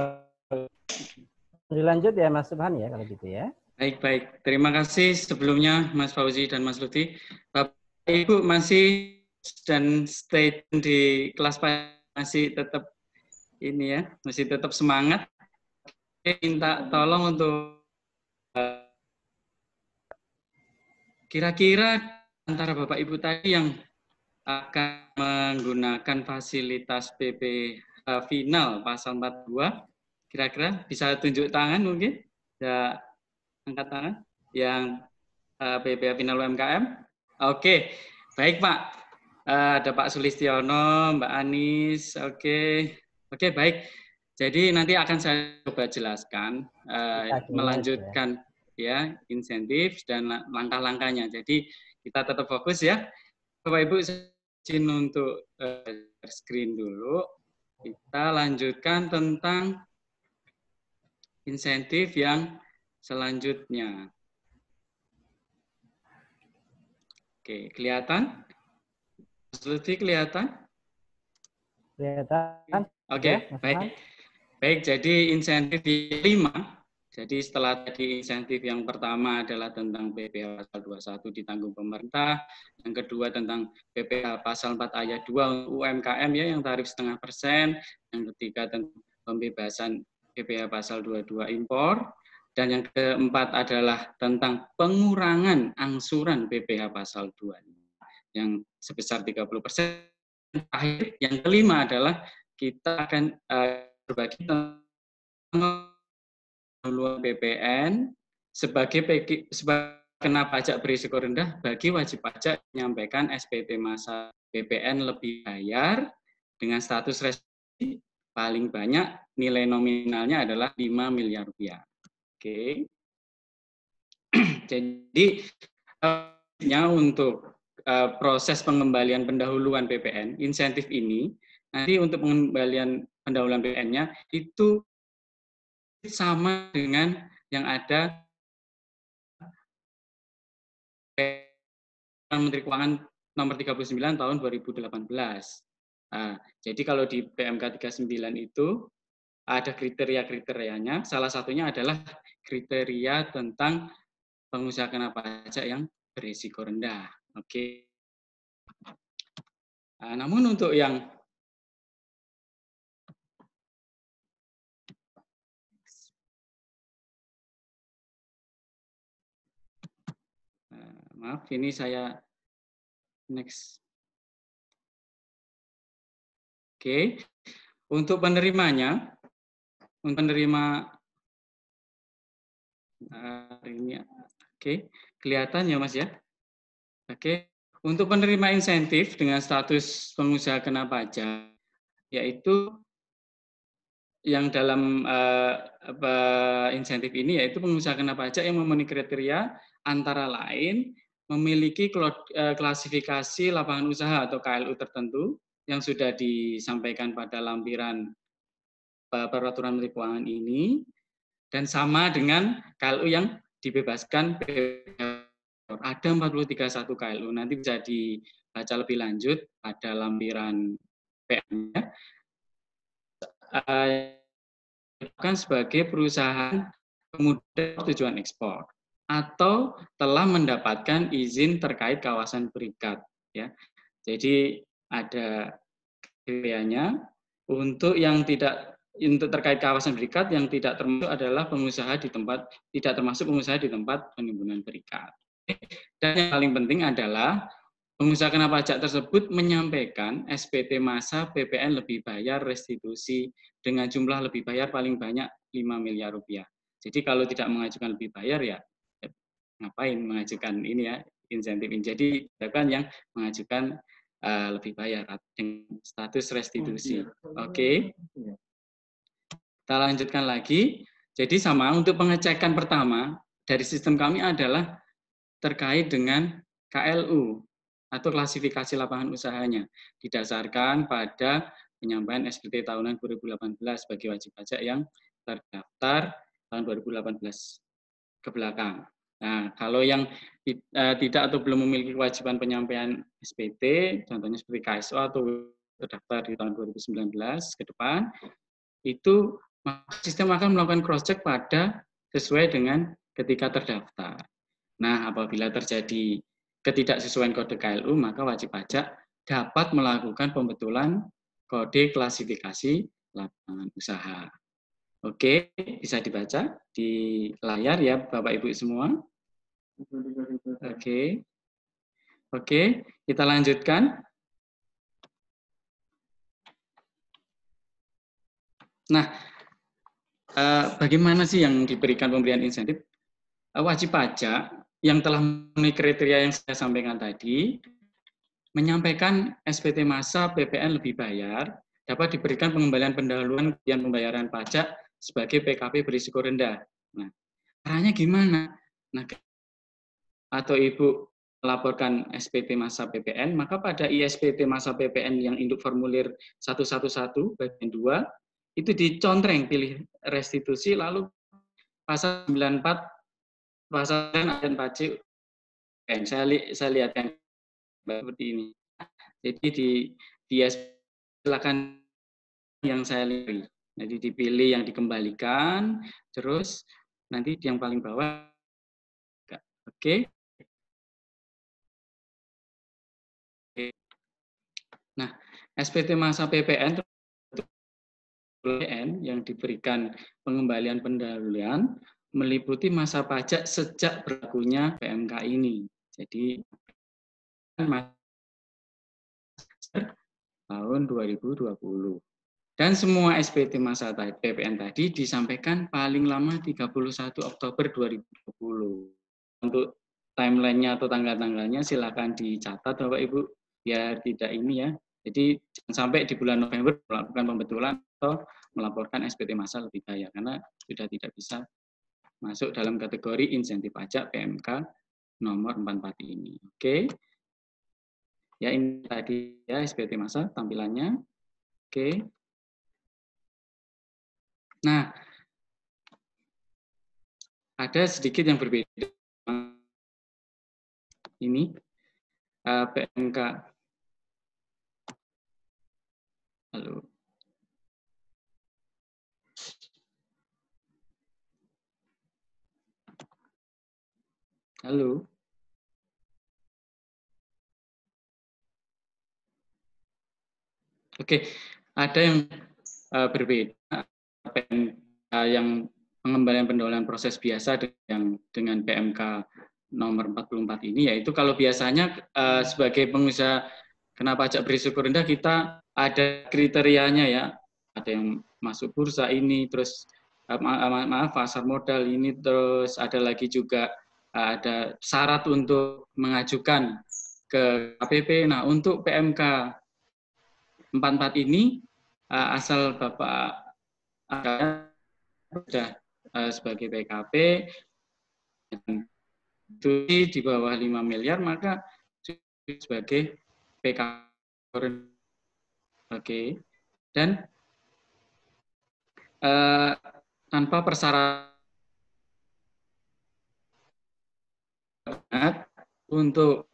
Dilanjut ya Mas Subhan ya kalau gitu ya. Baik. Terima kasih sebelumnya Mas Fauzi dan Mas Lutfi. Bapak Ibu masih dan stay di kelas masih tetap ini ya, masih tetap semangat. Minta tolong untuk kira-kira antara Bapak Ibu tadi yang akan menggunakan fasilitas PP final pasal 42, kira-kira bisa tunjuk tangan mungkin? Ya, angkat tangan yang PPh final UMKM. Oke, baik Pak. Ada Pak Sulistiono, Mbak Anis. Oke, baik. Jadi nanti akan saya coba jelaskan melanjutkan ya insentif dan langkah-langkahnya. Jadi kita tetap fokus ya. Bapak Ibu izin untuk screen dulu. Kita lanjutkan tentang insentif yang selanjutnya. Oke, kelihatan? Mas Lutfi kelihatan? Kelihatan. Oke, baik. Baik, jadi insentif yang 5. Jadi setelah tadi insentif yang pertama adalah tentang PPh pasal 21 ditanggung pemerintah, yang kedua tentang PPh pasal 4 ayat 2 UMKM ya yang tarif 0,5%, yang ketiga tentang pembebasan PPh pasal 22 impor, dan yang keempat adalah tentang pengurangan angsuran PPh pasal 2 yang sebesar 30%. Akhir yang kelima adalah kita akan berbagi tentang pendahuluan PPN sebagai kena pajak berisiko rendah bagi wajib pajak menyampaikan SPT masa PPN lebih bayar dengan status restitusi paling banyak nilai nominalnya adalah 5 miliar rupiah. Oke. Jadi untuk proses pengembalian pendahuluan PPN, insentif ini, nanti untuk pengembalian pendahuluan PPN-nya itu sama dengan yang ada Menteri Keuangan nomor 39 tahun 2018. Nah, jadi kalau di PMK 39 itu ada kriteria-kriterianya, salah satunya adalah kriteria tentang pengusaha kena pajak yang berisiko rendah. Oke. Nah, namun untuk yang Maaf, ini saya next. Oke, untuk penerimanya, untuk penerima ini, oke, kelihatan ya Mas ya. Oke, untuk penerima insentif dengan status pengusaha kena pajak, yaitu yang dalam insentif ini yaitu pengusaha kena pajak yang memenuhi kriteria antara lain memiliki klasifikasi lapangan usaha atau KLU tertentu yang sudah disampaikan pada lampiran peraturan menteri keuangan ini dan sama dengan KLU yang dibebaskan. Ada 43.1 KLU, nanti bisa dibaca lebih lanjut pada lampiran PM-nya. Bukan sebagai perusahaan pemuda tujuan ekspor atau telah mendapatkan izin terkait kawasan berikat, ya. Jadi ada kriterianya untuk yang tidak untuk terkait kawasan berikat yang tidak termasuk adalah pengusaha di tempat tidak termasuk pengusaha di tempat penimbunan berikat. Dan yang paling penting adalah pengusaha kena pajak tersebut menyampaikan SPT masa PPN lebih bayar restitusi dengan jumlah lebih bayar paling banyak 5 miliar rupiah. Jadi kalau tidak mengajukan lebih bayar ya ngapain mengajukan ini ya insentif ini. Jadi bukan yang mengajukan lebih bayar dengan status restitusi. Oke. Kita lanjutkan lagi. Jadi sama untuk pengecekan pertama dari sistem kami adalah terkait dengan KLU atau klasifikasi lapangan usahanya didasarkan pada penyampaian SPT tahunan 2018 bagi wajib pajak yang terdaftar tahun 2018 ke belakang. Nah, kalau yang tidak atau belum memiliki kewajiban penyampaian SPT, contohnya seperti KSO atau terdaftar di tahun 2019 ke depan, itu sistem akan melakukan cross-check pada sesuai dengan ketika terdaftar. Nah, apabila terjadi ketidaksesuaian kode KLU, maka wajib pajak dapat melakukan pembetulan kode klasifikasi lapangan usaha. Oke, bisa dibaca di layar ya Bapak Ibu semua. Oke, kita lanjutkan. Nah, bagaimana sih yang diberikan pemberian insentif? Wajib pajak yang telah memenuhi kriteria yang saya sampaikan tadi, menyampaikan SPT masa PPN lebih bayar, dapat diberikan pengembalian pendahuluan kemudian pembayaran pajak sebagai PKP berisiko rendah. Nah, caranya gimana? Nah, atau Ibu melaporkan SPT masa PPN, maka pada ISPT masa PPN yang induk formulir 111 bagian 2, itu dicontreng pilih restitusi, lalu pasal 94 pasal dan pajak. Saya lihat yang seperti ini. Jadi di silakan yang saya lihat. Jadi dipilih yang dikembalikan, terus nanti yang paling bawah. Oke. Nah, SPT masa PPN yang diberikan pengembalian pendahuluan meliputi masa pajak sejak berlakunya PMK ini. Jadi tahun 2020. Dan semua SPT masa PPN tadi disampaikan paling lama 31 Oktober 2020. Untuk timeline-nya atau tanggal-tanggalnya silakan dicatat Bapak Ibu biar tidak ini ya. Jadi jangan sampai di bulan November melakukan pembetulan atau melaporkan SPT masa lebih bayar karena sudah tidak bisa masuk dalam kategori insentif pajak PMK nomor 44 ini. Oke. Ya ini tadi ya SPT masa tampilannya. Oke. Nah, ada sedikit yang berbeda. Ini PMK. Halo. Halo. Oke, ada yang berbeda PMK yang pengembalian pendahuluan proses biasa dengan PMK nomor 44 ini, yaitu kalau biasanya sebagai pengusaha kena pajak berisiko rendah kita ada kriterianya ya, ada yang masuk bursa ini, terus maaf pasar modal ini, terus ada lagi juga ada syarat untuk mengajukan ke KPP. Nah, untuk PMK 44 ini asal Bapak sudah sebagai PKP itu di bawah 5 miliar, maka sebagai PKP. Oke. Dan tanpa persyaratan untuk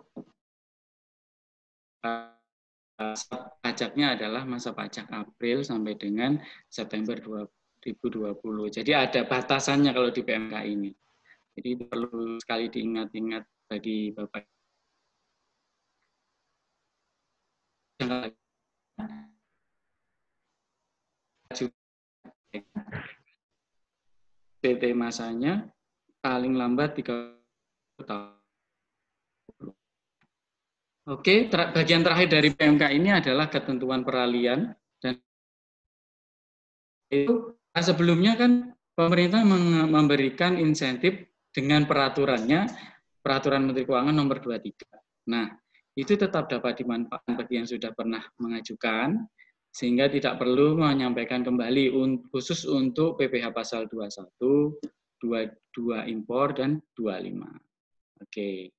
pajaknya adalah masa pajak April sampai dengan September 2020. Jadi ada batasannya kalau di PMK ini. Jadi itu perlu sekali diingat-ingat bagi Bapak. PT masanya paling lambat 30 tahun. Oke, bagian terakhir dari PMK ini adalah ketentuan peralihan, dan itu sebelumnya kan pemerintah memberikan insentif dengan peraturannya, Peraturan Menteri Keuangan nomor 23. Nah, itu tetap dapat dimanfaatkan bagi yang sudah pernah mengajukan, sehingga tidak perlu menyampaikan kembali khusus untuk PPh pasal 21, 22 impor, dan 25. Oke.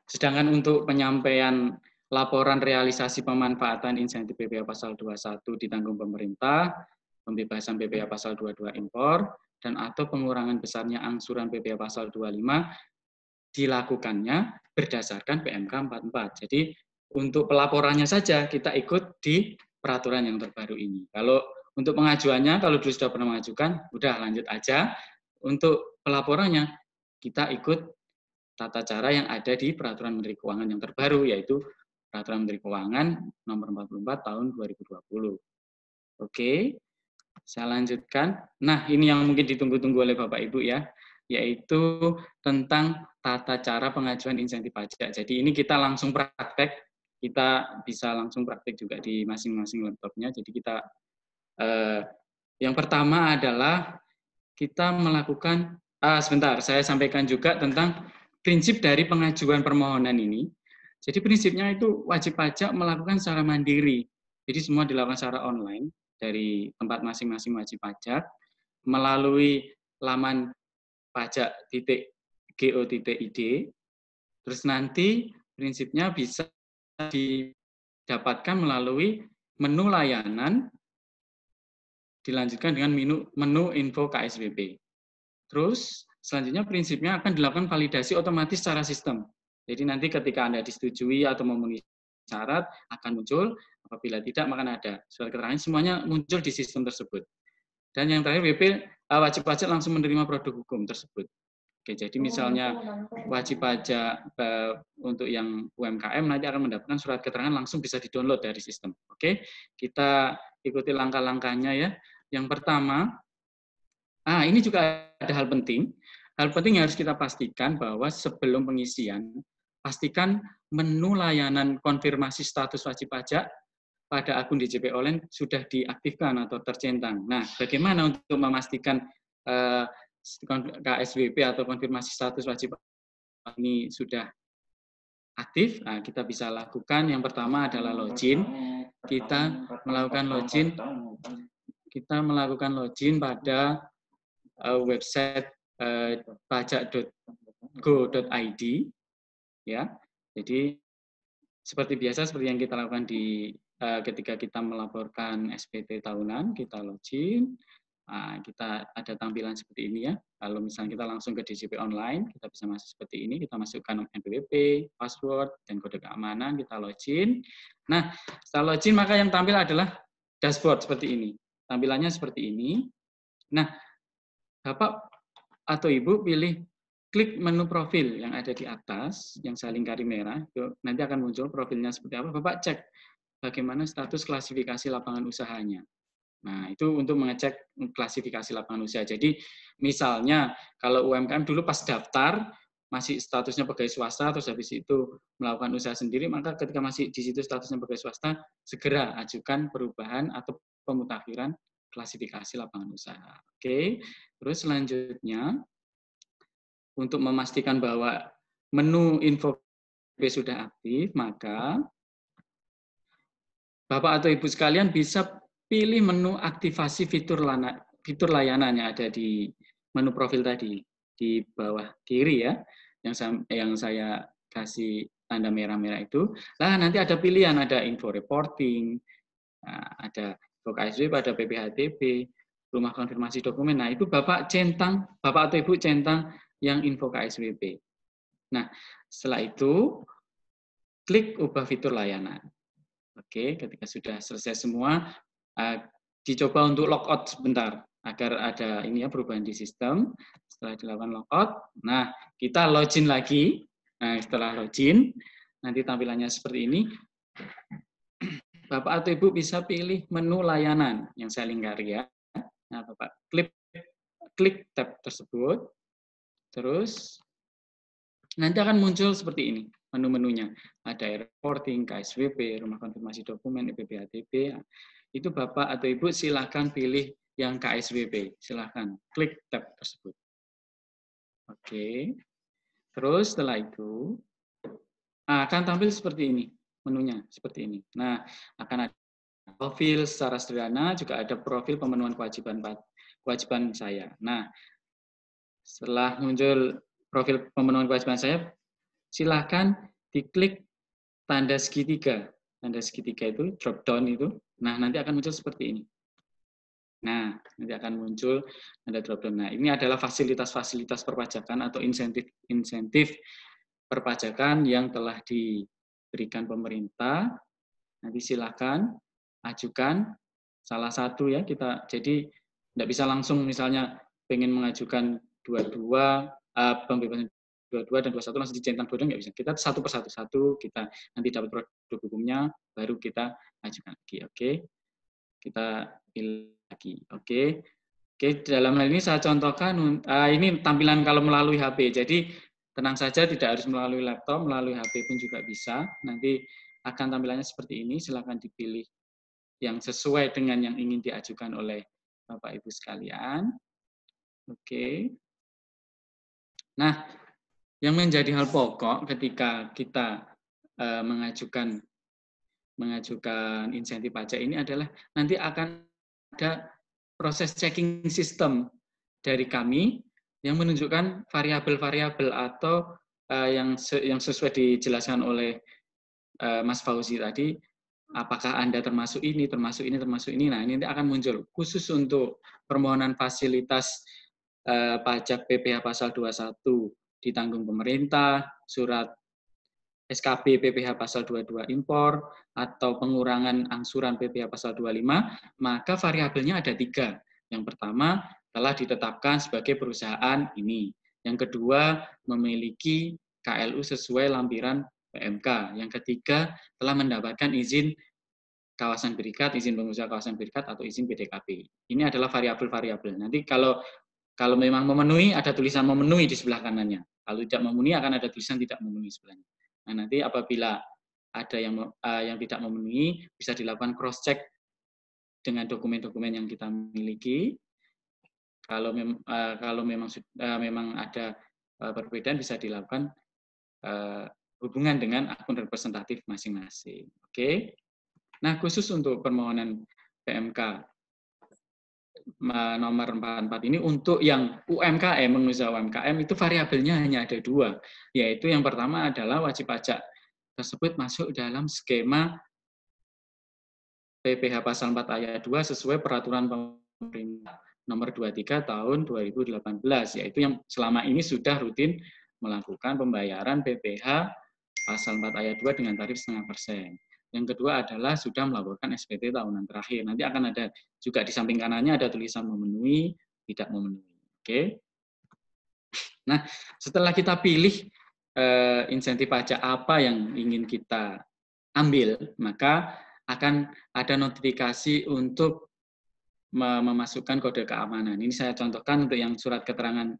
Sedangkan untuk penyampaian laporan realisasi pemanfaatan insentif PPh pasal 21 ditanggung pemerintah, pembebasan PPh pasal 22 impor, dan atau pengurangan besarnya angsuran PPh pasal 25 dilakukannya berdasarkan PMK 44. Jadi untuk pelaporannya saja kita ikut di peraturan yang terbaru ini. Kalau untuk pengajuannya, kalau dulu sudah pernah mengajukan, udah lanjut aja. Untuk pelaporannya kita ikut tata cara yang ada di Peraturan Menteri Keuangan yang terbaru, yaitu Peraturan Menteri Keuangan nomor 44 tahun 2020. Oke, saya lanjutkan. Nah, ini yang mungkin ditunggu-tunggu oleh Bapak Ibu ya, yaitu tentang tata cara pengajuan insentif pajak. Jadi ini kita langsung praktek, kita bisa langsung praktek juga di masing-masing laptopnya. Jadi kita yang pertama adalah kita melakukan, sebentar, saya sampaikan juga tentang prinsip dari pengajuan permohonan ini. Jadi prinsipnya itu wajib pajak melakukan secara mandiri. Jadi semua dilakukan secara online dari tempat masing-masing wajib pajak melalui laman pajak.go.id. Terus nanti prinsipnya bisa didapatkan melalui menu layanan, dilanjutkan dengan menu info KSBP. Terus selanjutnya prinsipnya akan dilakukan validasi otomatis secara sistem. Jadi nanti ketika Anda disetujui atau memenuhi syarat akan muncul, apabila tidak maka ada surat keterangan, semuanya muncul di sistem tersebut. Dan yang terakhir wajib pajak langsung menerima produk hukum tersebut. Oke, jadi misalnya wajib pajak untuk yang UMKM nanti akan mendapatkan surat keterangan langsung bisa di-download dari sistem. Oke, kita ikuti langkah-langkahnya ya. Yang pertama, ini juga ada hal penting. Hal penting yang harus kita pastikan bahwa sebelum pengisian, pastikan menu layanan konfirmasi status wajib pajak pada akun DJP Online sudah diaktifkan atau tercentang. Nah, bagaimana untuk memastikan KSBP atau konfirmasi status wajib pajak ini sudah aktif? Nah, kita bisa lakukan. Yang pertama adalah login. Kita melakukan login pada website pajak.go.id ya. Jadi seperti biasa, seperti yang kita lakukan di ketika kita melaporkan SPT tahunan, kita login, kita ada tampilan seperti ini ya. Kalau misalnya kita langsung ke DJP Online, kita bisa masuk seperti ini, kita masukkan NPWP, password, dan kode keamanan, kita login. Nah, setelah login maka yang tampil adalah dashboard seperti ini. Tampilannya seperti ini. Nah, Bapak atau Ibu pilih klik menu profil yang ada di atas, yang saya lingkari merah, itu nanti akan muncul profilnya seperti apa. Bapak cek bagaimana status klasifikasi lapangan usahanya. Nah, itu untuk mengecek klasifikasi lapangan usaha. Jadi, misalnya kalau UMKM dulu pas daftar, masih statusnya pegawai swasta, terus habis itu melakukan usaha sendiri, maka ketika masih di situ statusnya pegawai swasta, segera ajukan perubahan atau pemutakhiran klasifikasi lapangan usaha. Oke, terus selanjutnya, untuk memastikan bahwa menu info PPP sudah aktif, maka Bapak atau Ibu sekalian bisa pilih menu aktivasi fitur layanan yang ada di menu profil tadi, di bawah kiri ya, yang saya kasih tanda merah-merah itu. Nah, nanti ada pilihan, ada info reporting, ada info KSWP, ada PPHTP, rumah konfirmasi dokumen. Nah, itu Bapak atau Ibu centang yang info KSWP. Nah, setelah itu, klik ubah fitur layanan. Oke, ketika sudah selesai semua, dicoba untuk logout sebentar agar ada ini ya perubahan di sistem. Setelah dilakukan logout, nah kita login lagi. Nah, setelah login, nanti tampilannya seperti ini. Bapak atau Ibu bisa pilih menu layanan yang saya lingkari ya. Nah, Bapak klik tab tersebut, terus nanti akan muncul seperti ini menu-menunya. Ada reporting, KSWP, rumah konfirmasi dokumen, PPHTP. Itu Bapak atau Ibu silakan pilih yang KSWP. Silakan klik tab tersebut. Oke. Terus setelah itu akan tampil seperti ini menunya, seperti ini. Nah, akan ada profil secara sederhana, juga ada profil pemenuhan kewajiban saya. Nah, setelah muncul profil pemenuhan kewajiban saya, silakan diklik tanda segitiga. Tanda segitiga itu drop down itu. Nah, nanti akan muncul seperti ini. Nah, nanti akan muncul tanda drop down. Nah, ini adalah fasilitas-fasilitas perpajakan atau insentif perpajakan yang telah diberikan pemerintah. Nanti silakan ajukan salah satu ya, kita jadi tidak bisa langsung misalnya pengen mengajukan pembebasan 22 dan 21 langsung dicentang dua-dua nggak bisa. Kita satu persatu kita nanti dapat produk hukumnya baru kita ajukan lagi. Oke. Kita pilih lagi. Oke. Oke, dalam hal ini saya contohkan ini tampilan kalau melalui HP. Jadi tenang saja, tidak harus melalui laptop, melalui HP pun juga bisa. Nanti akan tampilannya seperti ini. Silakan dipilih yang sesuai dengan yang ingin diajukan oleh Bapak Ibu sekalian. Oke. Nah, yang menjadi hal pokok ketika kita mengajukan insentif pajak ini adalah nanti akan ada proses checking system dari kami yang menunjukkan variabel-variabel atau yang sesuai dijelaskan oleh Mas Fauzi tadi, apakah Anda termasuk ini, termasuk ini, termasuk ini. Nah, ini akan muncul khusus untuk permohonan fasilitas pajak PPh pasal 21 ditanggung pemerintah, surat SKB PPh pasal 22 impor, atau pengurangan angsuran PPh pasal 25, maka variabelnya ada 3. Yang pertama, telah ditetapkan sebagai perusahaan ini. Yang kedua, memiliki KLU sesuai lampiran PMK. Yang ketiga, telah mendapatkan izin kawasan berikat, izin pengusaha kawasan berikat, atau izin PDKP. Ini adalah variabel-variabel. Nanti kalau memang memenuhi, ada tulisan memenuhi di sebelah kanannya. Kalau tidak memenuhi, akan ada tulisan tidak memenuhi sebelahnya. Nah, nanti apabila ada yang tidak memenuhi, bisa dilakukan cross-check dengan dokumen-dokumen yang kita miliki. Kalau memang ada perbedaan, bisa dilakukan hubungan dengan akun representatif masing-masing. Oke. Nah, khusus untuk permohonan PMK nomor 44 ini untuk yang UMKM, pengusaha UMKM itu variabelnya hanya ada 2, yaitu yang pertama adalah wajib pajak tersebut masuk dalam skema PPh pasal 4 ayat 2 sesuai peraturan pemerintah nomor 23 tahun 2018, yaitu yang selama ini sudah rutin melakukan pembayaran PPh pasal 4 ayat 2 dengan tarif 0,5%. Yang kedua adalah sudah melaporkan SPT tahunan terakhir. Nanti akan ada juga di samping kanannya ada tulisan memenuhi, tidak memenuhi. Oke. Nah, setelah kita pilih insentif pajak apa yang ingin kita ambil, maka akan ada notifikasi untuk memasukkan kode keamanan. Ini saya contohkan untuk yang surat keterangan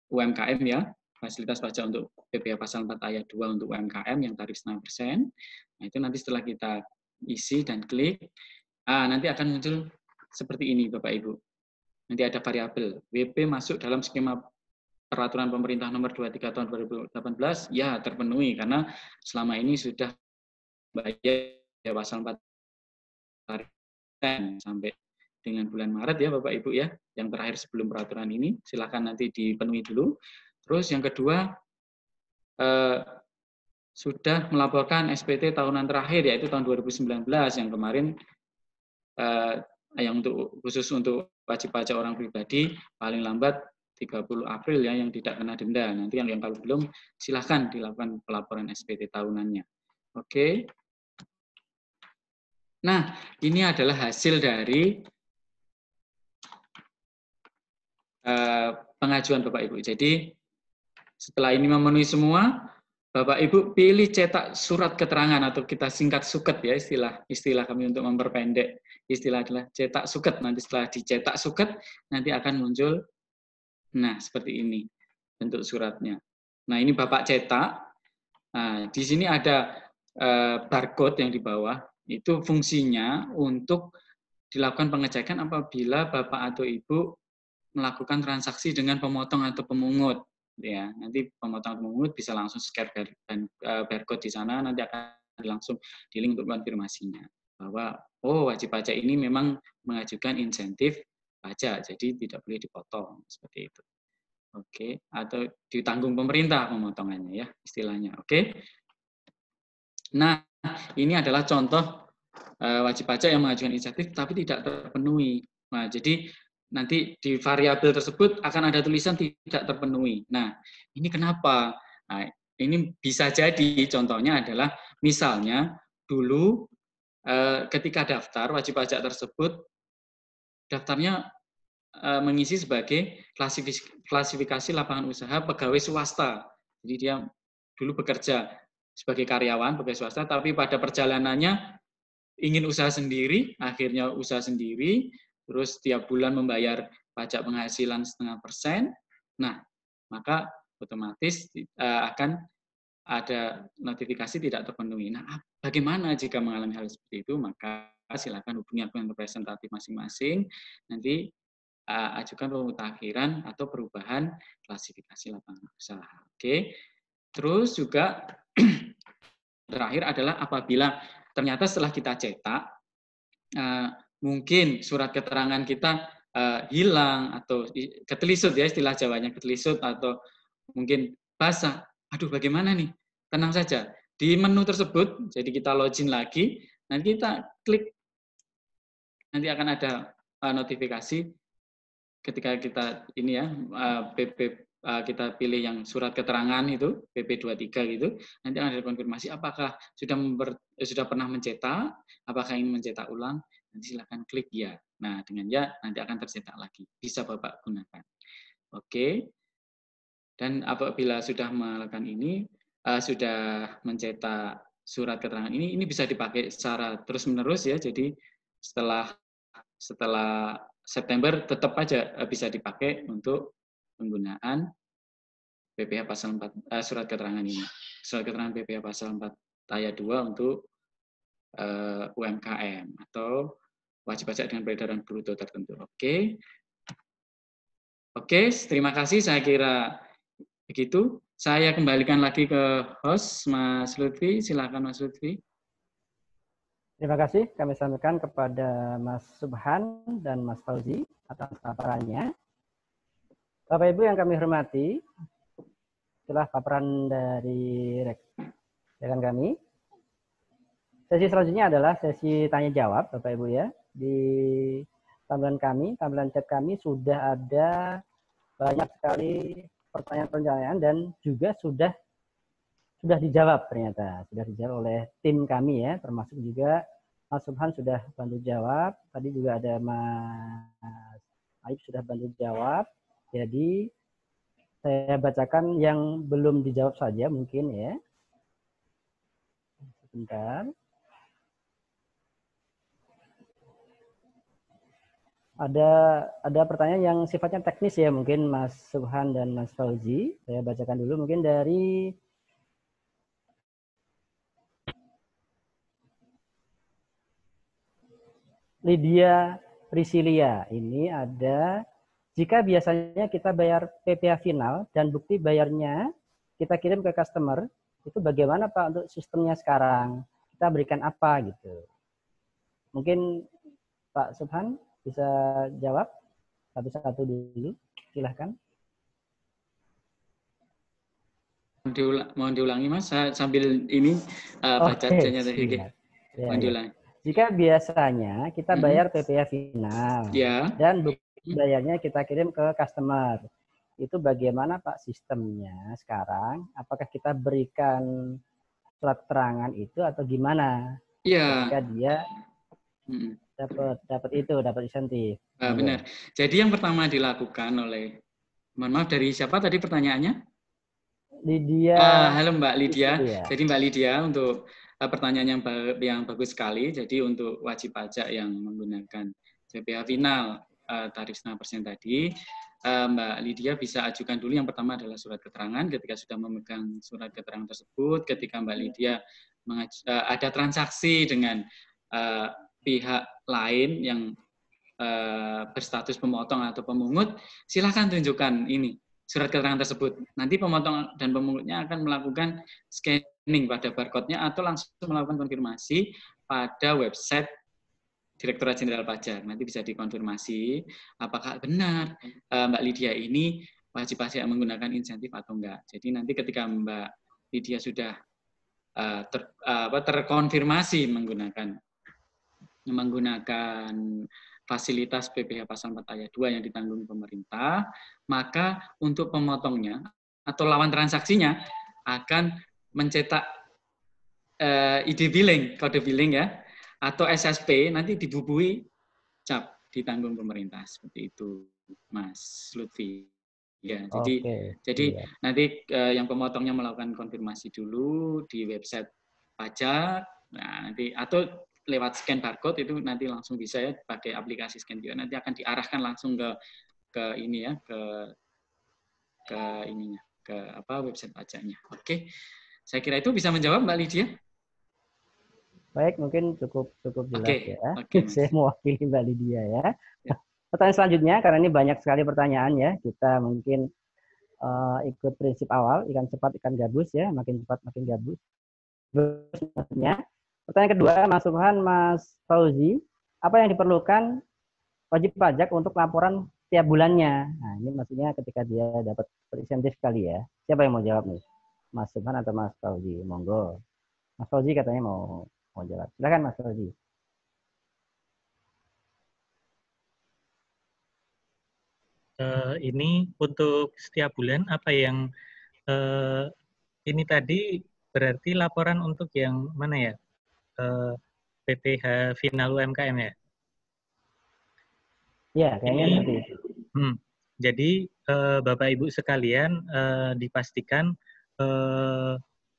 UMKM ya. fasilitas pajak untuk PPh pasal 4 ayat 2 untuk UMKM yang tarif 0,5%. Nah, itu nanti setelah kita isi dan klik, nanti akan muncul seperti ini Bapak Ibu. Nanti ada variabel WP masuk dalam skema peraturan pemerintah nomor 23 tahun 2018, ya terpenuhi karena selama ini sudah bayar pasal 4 tarif sampai dengan bulan Maret ya Bapak Ibu ya, yang terakhir sebelum peraturan ini, silakan nanti dipenuhi dulu. Terus yang kedua, sudah melaporkan SPT tahunan terakhir yaitu tahun 2019 yang kemarin yang khusus untuk wajib pajak orang pribadi paling lambat 30 April ya yang tidak kena denda. Nanti yang kalau belum silahkan dilakukan pelaporan SPT tahunannya. Oke. Nah, ini adalah hasil dari pengajuan Bapak Ibu. Jadi setelah ini memenuhi semua, Bapak Ibu pilih cetak surat keterangan atau kita singkat suket ya istilah kami untuk memperpendek istilah adalah cetak suket. Nanti setelah dicetak suket nanti akan muncul seperti ini bentuk suratnya. Nah, ini Bapak cetak. Nah, di sini ada barcode yang di bawah. Itu fungsinya untuk dilakukan pengecekan apabila Bapak atau Ibu melakukan transaksi dengan pemotong atau pemungut. Ya, nanti pemotong pemungut bisa langsung scan barcode di sana, nanti akan langsung di-link untuk konfirmasinya bahwa wajib pajak ini memang mengajukan insentif pajak, jadi tidak boleh dipotong seperti itu. Oke, atau ditanggung pemerintah pemotongannya ya istilahnya. Oke. Nah, ini adalah contoh wajib pajak yang mengajukan insentif tapi tidak terpenuhi. Nah, jadi nanti di variabel tersebut akan ada tulisan tidak terpenuhi. Nah, ini kenapa? Nah, ini bisa jadi contohnya adalah misalnya dulu ketika daftar wajib pajak tersebut daftarnya mengisi sebagai klasifikasi lapangan usaha pegawai swasta. Jadi dia dulu bekerja sebagai karyawan pegawai swasta, tapi pada perjalanannya ingin usaha sendiri, akhirnya usaha sendiri, terus tiap bulan membayar pajak penghasilan 0,5%. Nah, maka otomatis akan ada notifikasi tidak terpenuhi. Nah, bagaimana jika mengalami hal seperti itu? Maka silakan hubungi akun representatif masing-masing. Nanti ajukan pemutakhiran atau perubahan klasifikasi lapangan usaha. Oke. Terus juga terakhir adalah apabila ternyata setelah kita cetak mungkin surat keterangan kita hilang atau ketelisut ya istilah Jawanya ketelisut atau mungkin basah. Aduh bagaimana nih? Tenang saja. Di menu tersebut, jadi kita login lagi, nanti kita klik, nanti akan ada notifikasi ketika kita ini ya kita pilih yang surat keterangan itu PP23 gitu, nanti akan ada konfirmasi apakah sudah pernah mencetak, apakah ingin mencetak ulang, nanti silakan klik ya. Nah, dengan ya nanti akan tercetak lagi. Bisa Bapak gunakan. Oke. Dan apabila sudah melakukan ini, sudah mencetak surat keterangan ini bisa dipakai secara terus-menerus ya. Jadi setelah September tetap aja bisa dipakai untuk penggunaan PPh pasal 4 surat keterangan ini. Surat keterangan PPh pasal 4 ayat 2 untuk UMKM atau wajib pajak dengan peredaran bruto tertentu. Oke. Oke, terima kasih. Saya kira begitu. Saya kembalikan lagi ke host Mas Lutfi. Silakan Mas Lutfi. Terima kasih kami sampaikan kepada Mas Subhan dan Mas Fauzi atas paparannya. Bapak Ibu yang kami hormati, setelah paparan dari rekan kami, sesi selanjutnya adalah sesi tanya jawab Bapak Ibu ya. Di tampilan chat kami sudah ada banyak sekali pertanyaan-pertanyaan dan juga sudah dijawab ternyata. Sudah dijawab oleh tim kami ya, termasuk juga Mas Subhan sudah bantu jawab. Tadi juga ada Mas Aib sudah bantu jawab. Jadi saya bacakan yang belum dijawab saja mungkin ya. Sebentar. Ada pertanyaan yang sifatnya teknis ya, mungkin Mas Subhan dan Mas Fauzi. Saya bacakan dulu mungkin dari Lydia Prisilia. Ini ada, jika biasanya kita bayar PPh final dan bukti bayarnya kita kirim ke customer, itu bagaimana Pak untuk sistemnya sekarang? Kita berikan apa gitu? Mungkin Pak Subhan bisa jawab satu-satu dulu, silahkan. Mohon diulangi Mas, sambil ini baca chatnya tadi. Mohon diulangi. Jika biasanya kita bayar PPh final dan bukti bayarnya kita kirim ke customer, itu bagaimana Pak sistemnya sekarang? Apakah kita berikan surat keterangan itu atau gimana? Iya. Ketika dia dapat insentif. Benar. Jadi yang pertama dilakukan oleh, mohon maaf, dari siapa tadi pertanyaannya? Lydia. Halo Mbak Lydia. Jadi Mbak Lydia, untuk pertanyaan yang bagus sekali. Jadi untuk wajib pajak yang menggunakan PPh final tarif 0% tadi, Mbak Lydia bisa ajukan dulu. Yang pertama adalah surat keterangan. Ketika sudah memegang surat keterangan tersebut, ketika Mbak Lydia ada transaksi dengan pihak lain yang berstatus pemotong atau pemungut, silakan tunjukkan ini surat keterangan tersebut. Nanti pemotong dan pemungutnya akan melakukan scanning pada barcode-nya atau langsung melakukan konfirmasi pada website Direktorat Jenderal Pajak. Nanti bisa dikonfirmasi apakah benar Mbak Lydia ini wajib pajak menggunakan insentif atau enggak. Jadi nanti ketika Mbak Lydia sudah terkonfirmasi menggunakan fasilitas PPh pasal 4 ayat 2 yang ditanggung pemerintah, maka untuk pemotongnya atau lawan transaksinya akan mencetak ID billing, kode billing ya, atau SSP, nanti dibubui cap ditanggung pemerintah. Seperti itu, Mas Lutfi. Ya, jadi nanti yang pemotongnya melakukan konfirmasi dulu di website pajak, nah nanti atau lewat scan barcode itu nanti langsung bisa ya, pakai aplikasi scan QR, nanti akan diarahkan langsung ke ini ya, ke ininya, ke website pajaknya. Oke. Saya kira itu bisa menjawab Mbak Lydia. Baik, mungkin cukup jelas ya. Oke, saya mewakili Mbak Lydia ya. Pertanyaan selanjutnya, karena ini banyak sekali pertanyaan ya, kita mungkin ikut prinsip awal, ikan cepat ikan gabus ya, makin cepat makin gabus. Maksudnya, pertanyaan kedua, Mas Subhan, Mas Fauzi, apa yang diperlukan wajib pajak untuk laporan tiap bulannya? Nah, ini maksudnya ketika dia dapat insentif kali ya. Siapa yang mau jawab nih? Mas Subhan atau Mas Fauzi? Monggo. Mas Fauzi katanya mau jawab. Silakan Mas Fauzi. Ini untuk setiap bulan apa yang ini tadi berarti laporan untuk yang mana ya? PPh final UMKM ya? Ya, kayaknya seperti itu. Jadi Bapak Ibu sekalian dipastikan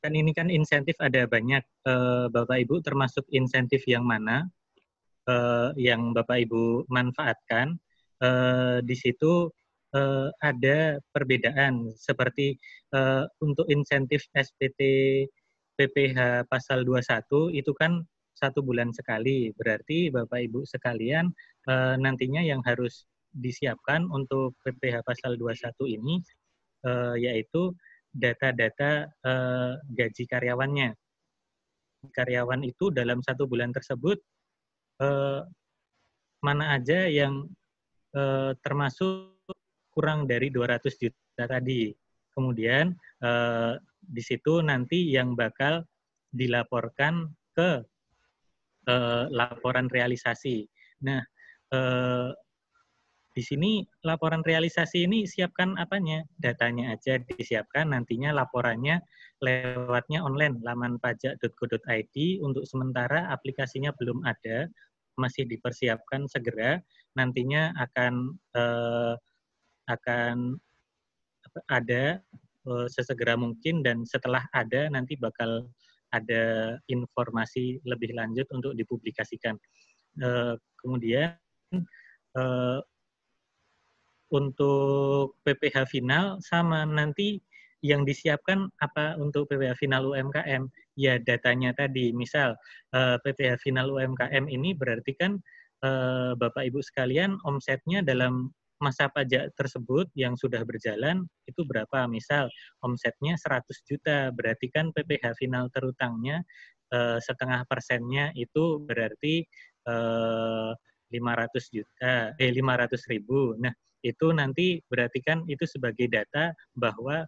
kan ini kan insentif ada banyak. Bapak Ibu termasuk insentif yang mana yang Bapak Ibu manfaatkan. Di situ ada perbedaan seperti untuk insentif SPT PPh pasal 21 itu kan 1 bulan sekali. Berarti Bapak Ibu sekalian nantinya yang harus disiapkan untuk PPh pasal 21 ini yaitu data-data gaji karyawannya. Karyawan itu dalam 1 bulan tersebut mana aja yang termasuk kurang dari 200 juta tadi. Kemudian di situ nanti yang bakal dilaporkan ke laporan realisasi. Nah, di sini laporan realisasi ini siapkan apanya? Datanya aja disiapkan, nantinya laporannya lewatnya online, lamanpajak.go.id. Untuk sementara aplikasinya belum ada, masih dipersiapkan segera. Nantinya akan ada sesegera mungkin, dan setelah ada nanti bakal ada informasi lebih lanjut untuk dipublikasikan. Kemudian untuk PPh final sama nanti yang disiapkan apa untuk PPh final UMKM? Ya datanya tadi, misal PPh final UMKM ini berarti kan Bapak Ibu sekalian omsetnya dalam masa pajak tersebut yang sudah berjalan itu berapa? Misal omsetnya 100 juta, berarti kan PPh final terutangnya setengah persennya itu berarti 500.000. Nah, itu nanti berarti kan itu sebagai data bahwa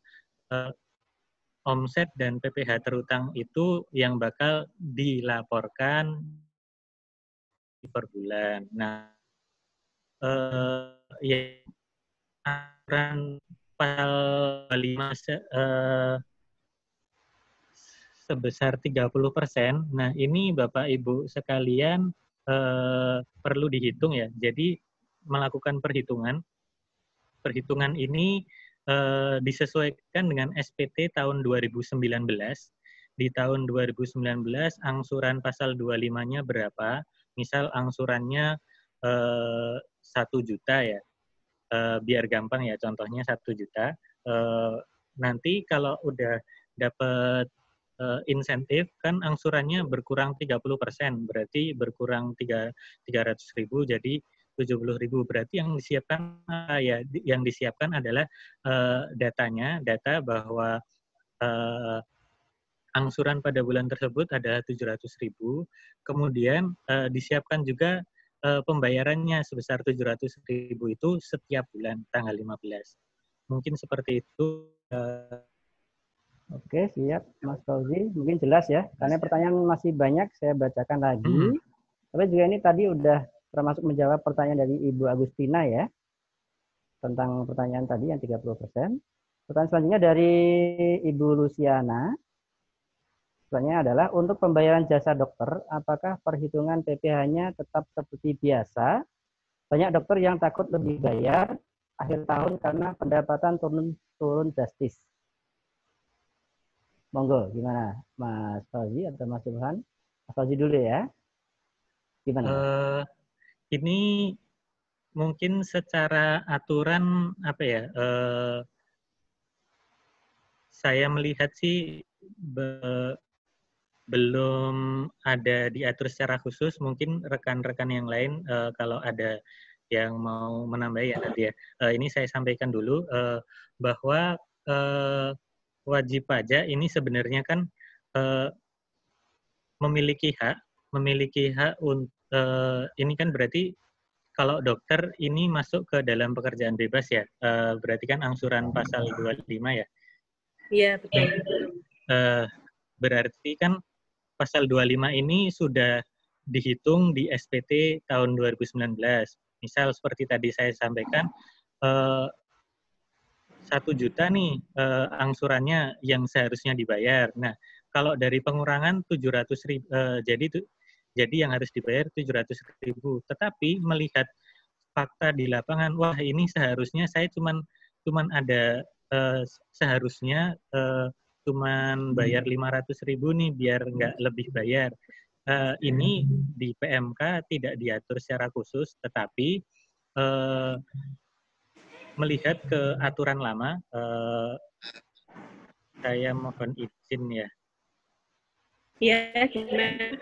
omset dan PPh terutang itu yang bakal dilaporkan per bulan. Nah, ya aturan pasal 5 sebesar 30%. Nah, ini Bapak Ibu sekalian perlu dihitung ya. Jadi melakukan perhitungan. Perhitungan ini disesuaikan dengan SPT tahun 2019. Di tahun 2019 angsuran pasal 25-nya berapa? Misal angsurannya 1 juta ya. Biar gampang ya, contohnya 1 juta. Nanti kalau udah dapat insentif kan angsurannya berkurang 30%, berarti berkurang 300.000 jadi 70.000. Berarti yang disiapkan yang disiapkan adalah data bahwa angsuran pada bulan tersebut adalah 700.000. Kemudian disiapkan juga pembayarannya sebesar 700.000 itu setiap bulan tanggal 15. Mungkin seperti itu. Oke, siap Mas Fauzi. Mungkin jelas ya, karena pertanyaan masih banyak, saya bacakan lagi. Tapi juga ini tadi udah termasuk menjawab pertanyaan dari Ibu Agustina ya, tentang pertanyaan tadi yang 30%. Pertanyaan selanjutnya dari Ibu Luciana. Pertanyaannya adalah, untuk pembayaran jasa dokter, apakah perhitungan PPh-nya tetap seperti biasa? Banyak dokter yang takut lebih bayar akhir tahun karena pendapatan turun drastis. Monggo, gimana Mas Fauzi atau Mas Subhan? Mas Fauzi dulu ya. Gimana? Ini mungkin secara aturan apa ya? Saya melihat sih belum ada diatur secara khusus. Mungkin rekan-rekan yang lain kalau ada yang mau menambah ya nanti ya. Ini saya sampaikan dulu bahwa wajib pajak ini sebenarnya kan memiliki hak ini kan berarti kalau dokter ini masuk ke dalam pekerjaan bebas ya, berarti kan angsuran pasal 25 ya. Iya, betul. Berarti kan pasal 25 ini sudah dihitung di SPT tahun 2019. Misal seperti tadi saya sampaikan 1 juta nih angsurannya yang seharusnya dibayar. Nah, kalau dari pengurangan 700.000 jadi yang harus dibayar 700.000. Tetapi melihat fakta di lapangan, wah ini seharusnya saya cuman ada seharusnya cuman bayar 500.000 nih biar nggak lebih bayar. Ini di PMK tidak diatur secara khusus, tetapi melihat ke aturan lama, saya mohon izin ya. Iya, gimana?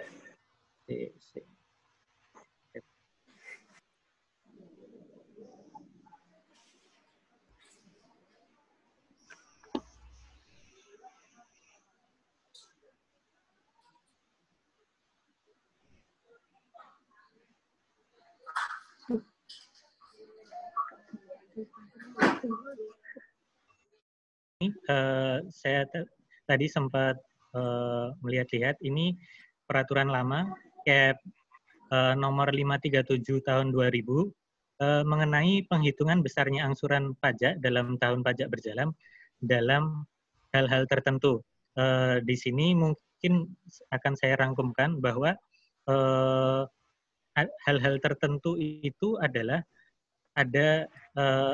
Saya tadi sempat melihat-lihat ini peraturan lama Cap nomor 537 tahun 2000 mengenai penghitungan besarnya angsuran pajak dalam tahun pajak berjalan dalam hal-hal tertentu. Di sini mungkin akan saya rangkumkan bahwa hal-hal tertentu itu adalah ada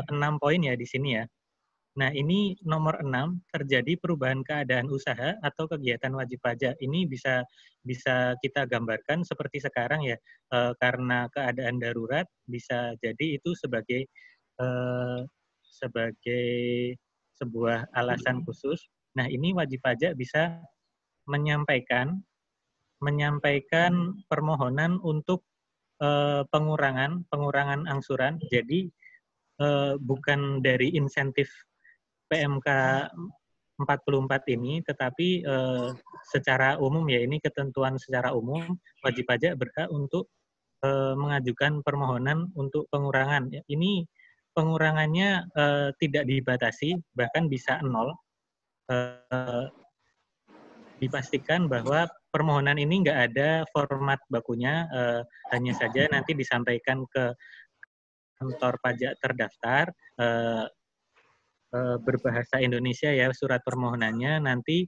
6 poin ya di sini ya. Nah, ini nomor 6, terjadi perubahan keadaan usaha atau kegiatan wajib pajak. Ini bisa kita gambarkan seperti sekarang ya, karena keadaan darurat bisa jadi itu sebagai sebuah alasan khusus. Nah, ini wajib pajak bisa menyampaikan permohonan untuk pengurangan angsuran. Jadi bukan dari insentif PMK 44 ini, tetapi secara umum ya, ini ketentuan secara umum, wajib pajak berhak untuk mengajukan permohonan untuk pengurangan. Ini pengurangannya tidak dibatasi, bahkan bisa 0. Dipastikan bahwa permohonan ini nggak ada format bakunya, hanya saja nanti disampaikan ke kantor pajak terdaftar, berbahasa Indonesia ya surat permohonannya, nanti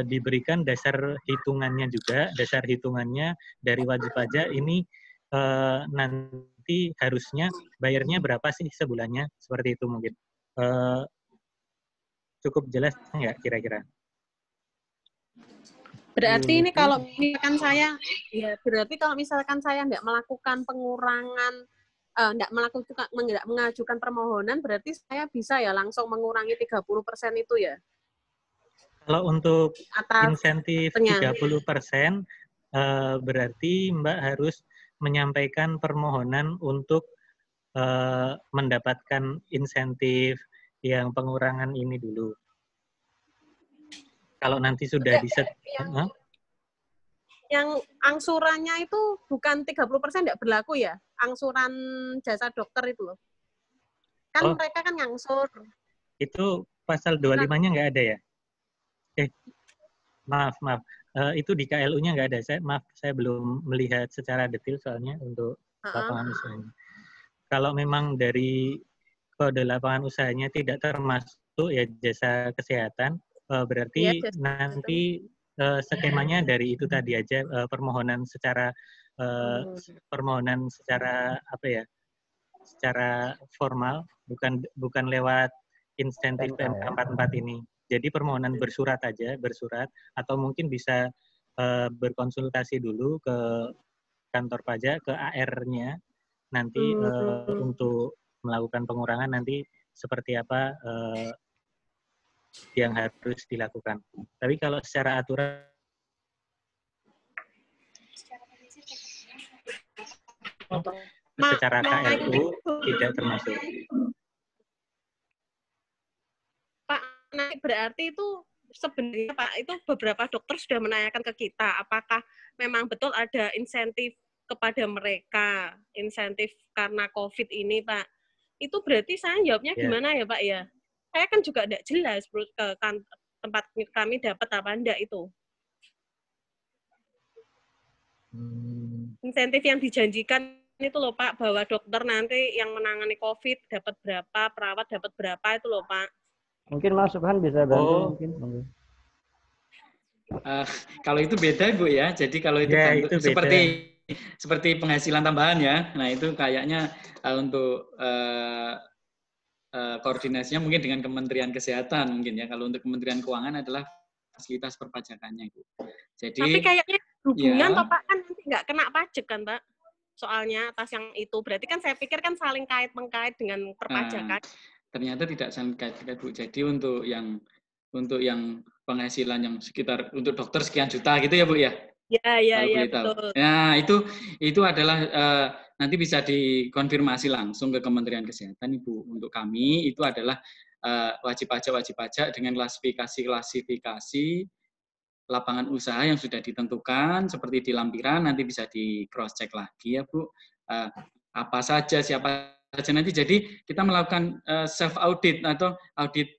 diberikan dasar hitungannya juga. Dasar hitungannya dari wajib pajak ini nanti harusnya bayarnya berapa sih sebulannya, seperti itu mungkin. Cukup jelas nggak kira-kira? Berarti ini kalau misalkan saya, ya berarti kalau misalkan saya nggak melakukan pengurangan, nggak mengajukan permohonan, berarti saya bisa ya langsung mengurangi 30% itu ya? Kalau untuk Atas insentif 30%, berarti Mbak harus menyampaikan permohonan untuk mendapatkan insentif yang pengurangan ini dulu. Kalau nanti sudah yang angsurannya itu bukan 30% nggak berlaku ya? Angsuran jasa dokter itu loh. Kan mereka kan ngangsur. Itu pasal 25-nya nggak ada ya? Maaf. Itu di KLU-nya nggak ada. Saya belum melihat secara detail soalnya untuk lapangan usahanya. Kalau memang dari kode lapangan usahanya tidak termasuk ya jasa kesehatan, berarti nanti skemanya dari itu tadi aja, permohonan secara apa ya, secara formal, bukan lewat insentif PMK 44 ini. Jadi permohonan bersurat aja, atau mungkin bisa berkonsultasi dulu ke kantor pajak, ke AR-nya nanti untuk melakukan pengurangan nanti seperti apa yang harus dilakukan. Tapi kalau secara aturan secara KLU tidak termasuk. Pak, berarti itu sebenarnya Pak, itu beberapa dokter sudah menanyakan ke kita apakah memang betul ada insentif kepada mereka, insentif karena COVID ini Pak. Itu berarti saya jawabnya gimana ya Pak ya? Saya kan juga tidak jelas ke tempat kami dapat apa enggak itu. Insentif yang dijanjikan itu loh Pak, bahwa dokter nanti yang menangani COVID dapat berapa, perawat dapat berapa itu loh Pak. Mungkin Mas Subhan bisa bantu mungkin. Kalau itu beda Bu ya. Jadi kalau itu, itu seperti penghasilan tambahan ya. Nah itu kayaknya untuk koordinasinya mungkin dengan Kementerian Kesehatan mungkin ya. Kalau untuk Kementerian Keuangan adalah fasilitas perpajakannya itu. Jadi tapi kayaknya hubungan toh Pak, kan nanti nggak kena pajak kan Pak? Soalnya atas yang itu berarti kan saya pikir kan saling kait-mengkait dengan perpajakan. Ternyata tidak saling kait-kait Bu. Jadi untuk yang penghasilan yang sekitar untuk dokter sekian juta gitu ya Bu ya. Ya betul. Nah itu adalah nanti bisa dikonfirmasi langsung ke Kementerian Kesehatan Ibu. Untuk kami itu adalah wajib pajak dengan klasifikasi lapangan usaha yang sudah ditentukan seperti di lampiran, nanti bisa di cross check lagi ya Bu. Apa saja, siapa saja nanti. Jadi kita melakukan self audit atau audit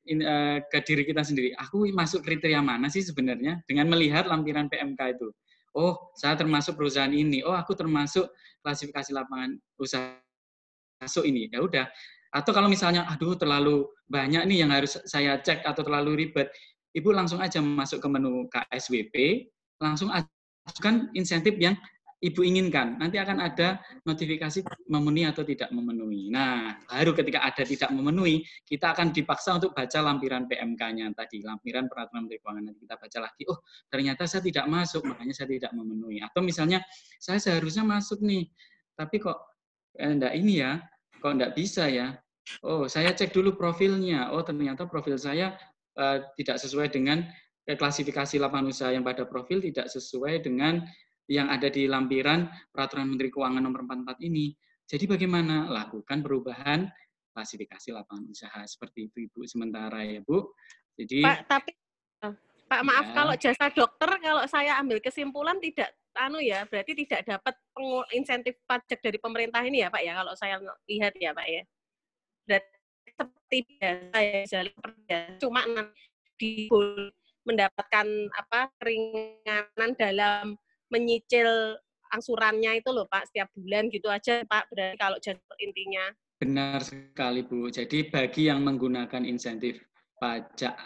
ke diri kita sendiri. Aku masuk kriteria mana sih sebenarnya dengan melihat lampiran PMK itu. Oh, saya termasuk perusahaan ini. Oh, aku termasuk klasifikasi lapangan usaha masuk ini. Ya udah. Atau kalau misalnya, aduh terlalu banyak nih yang harus saya cek atau terlalu ribet, Ibu langsung aja masuk ke menu KSWP, langsung ajukan insentif yang Ibu inginkan, nanti akan ada notifikasi memenuhi atau tidak memenuhi. Nah, baru ketika ada tidak memenuhi, kita akan dipaksa untuk baca lampiran PMK-nya tadi, lampiran peraturan menteri keuangan. Nanti kita baca lagi, oh ternyata saya tidak masuk, makanya saya tidak memenuhi. Atau misalnya, saya seharusnya masuk nih, tapi kok enggak ini ya, kok enggak bisa ya. Oh, saya cek dulu profilnya. Oh, ternyata profil saya tidak sesuai dengan klasifikasi lapangan usaha yang pada profil, tidak sesuai dengan yang ada di lampiran Peraturan Menteri Keuangan Nomor 44 ini. Jadi bagaimana? Lakukan perubahan klasifikasi lapangan usaha. Seperti itu, Ibu, sementara ya, Bu. Jadi Pak, tapi Pak, maaf, ya, kalau jasa dokter, kalau saya ambil kesimpulan tidak, berarti tidak dapat insentif pajak dari pemerintah ini ya, Pak ya, kalau saya lihat ya, Pak ya. Berarti seperti biasa ya, cuma nanti mendapatkan keringanan dalam menyicil angsurannya itu loh Pak, setiap bulan gitu aja Pak, berarti kalau jasa intinya. Benar sekali Bu. Jadi bagi yang menggunakan insentif pajak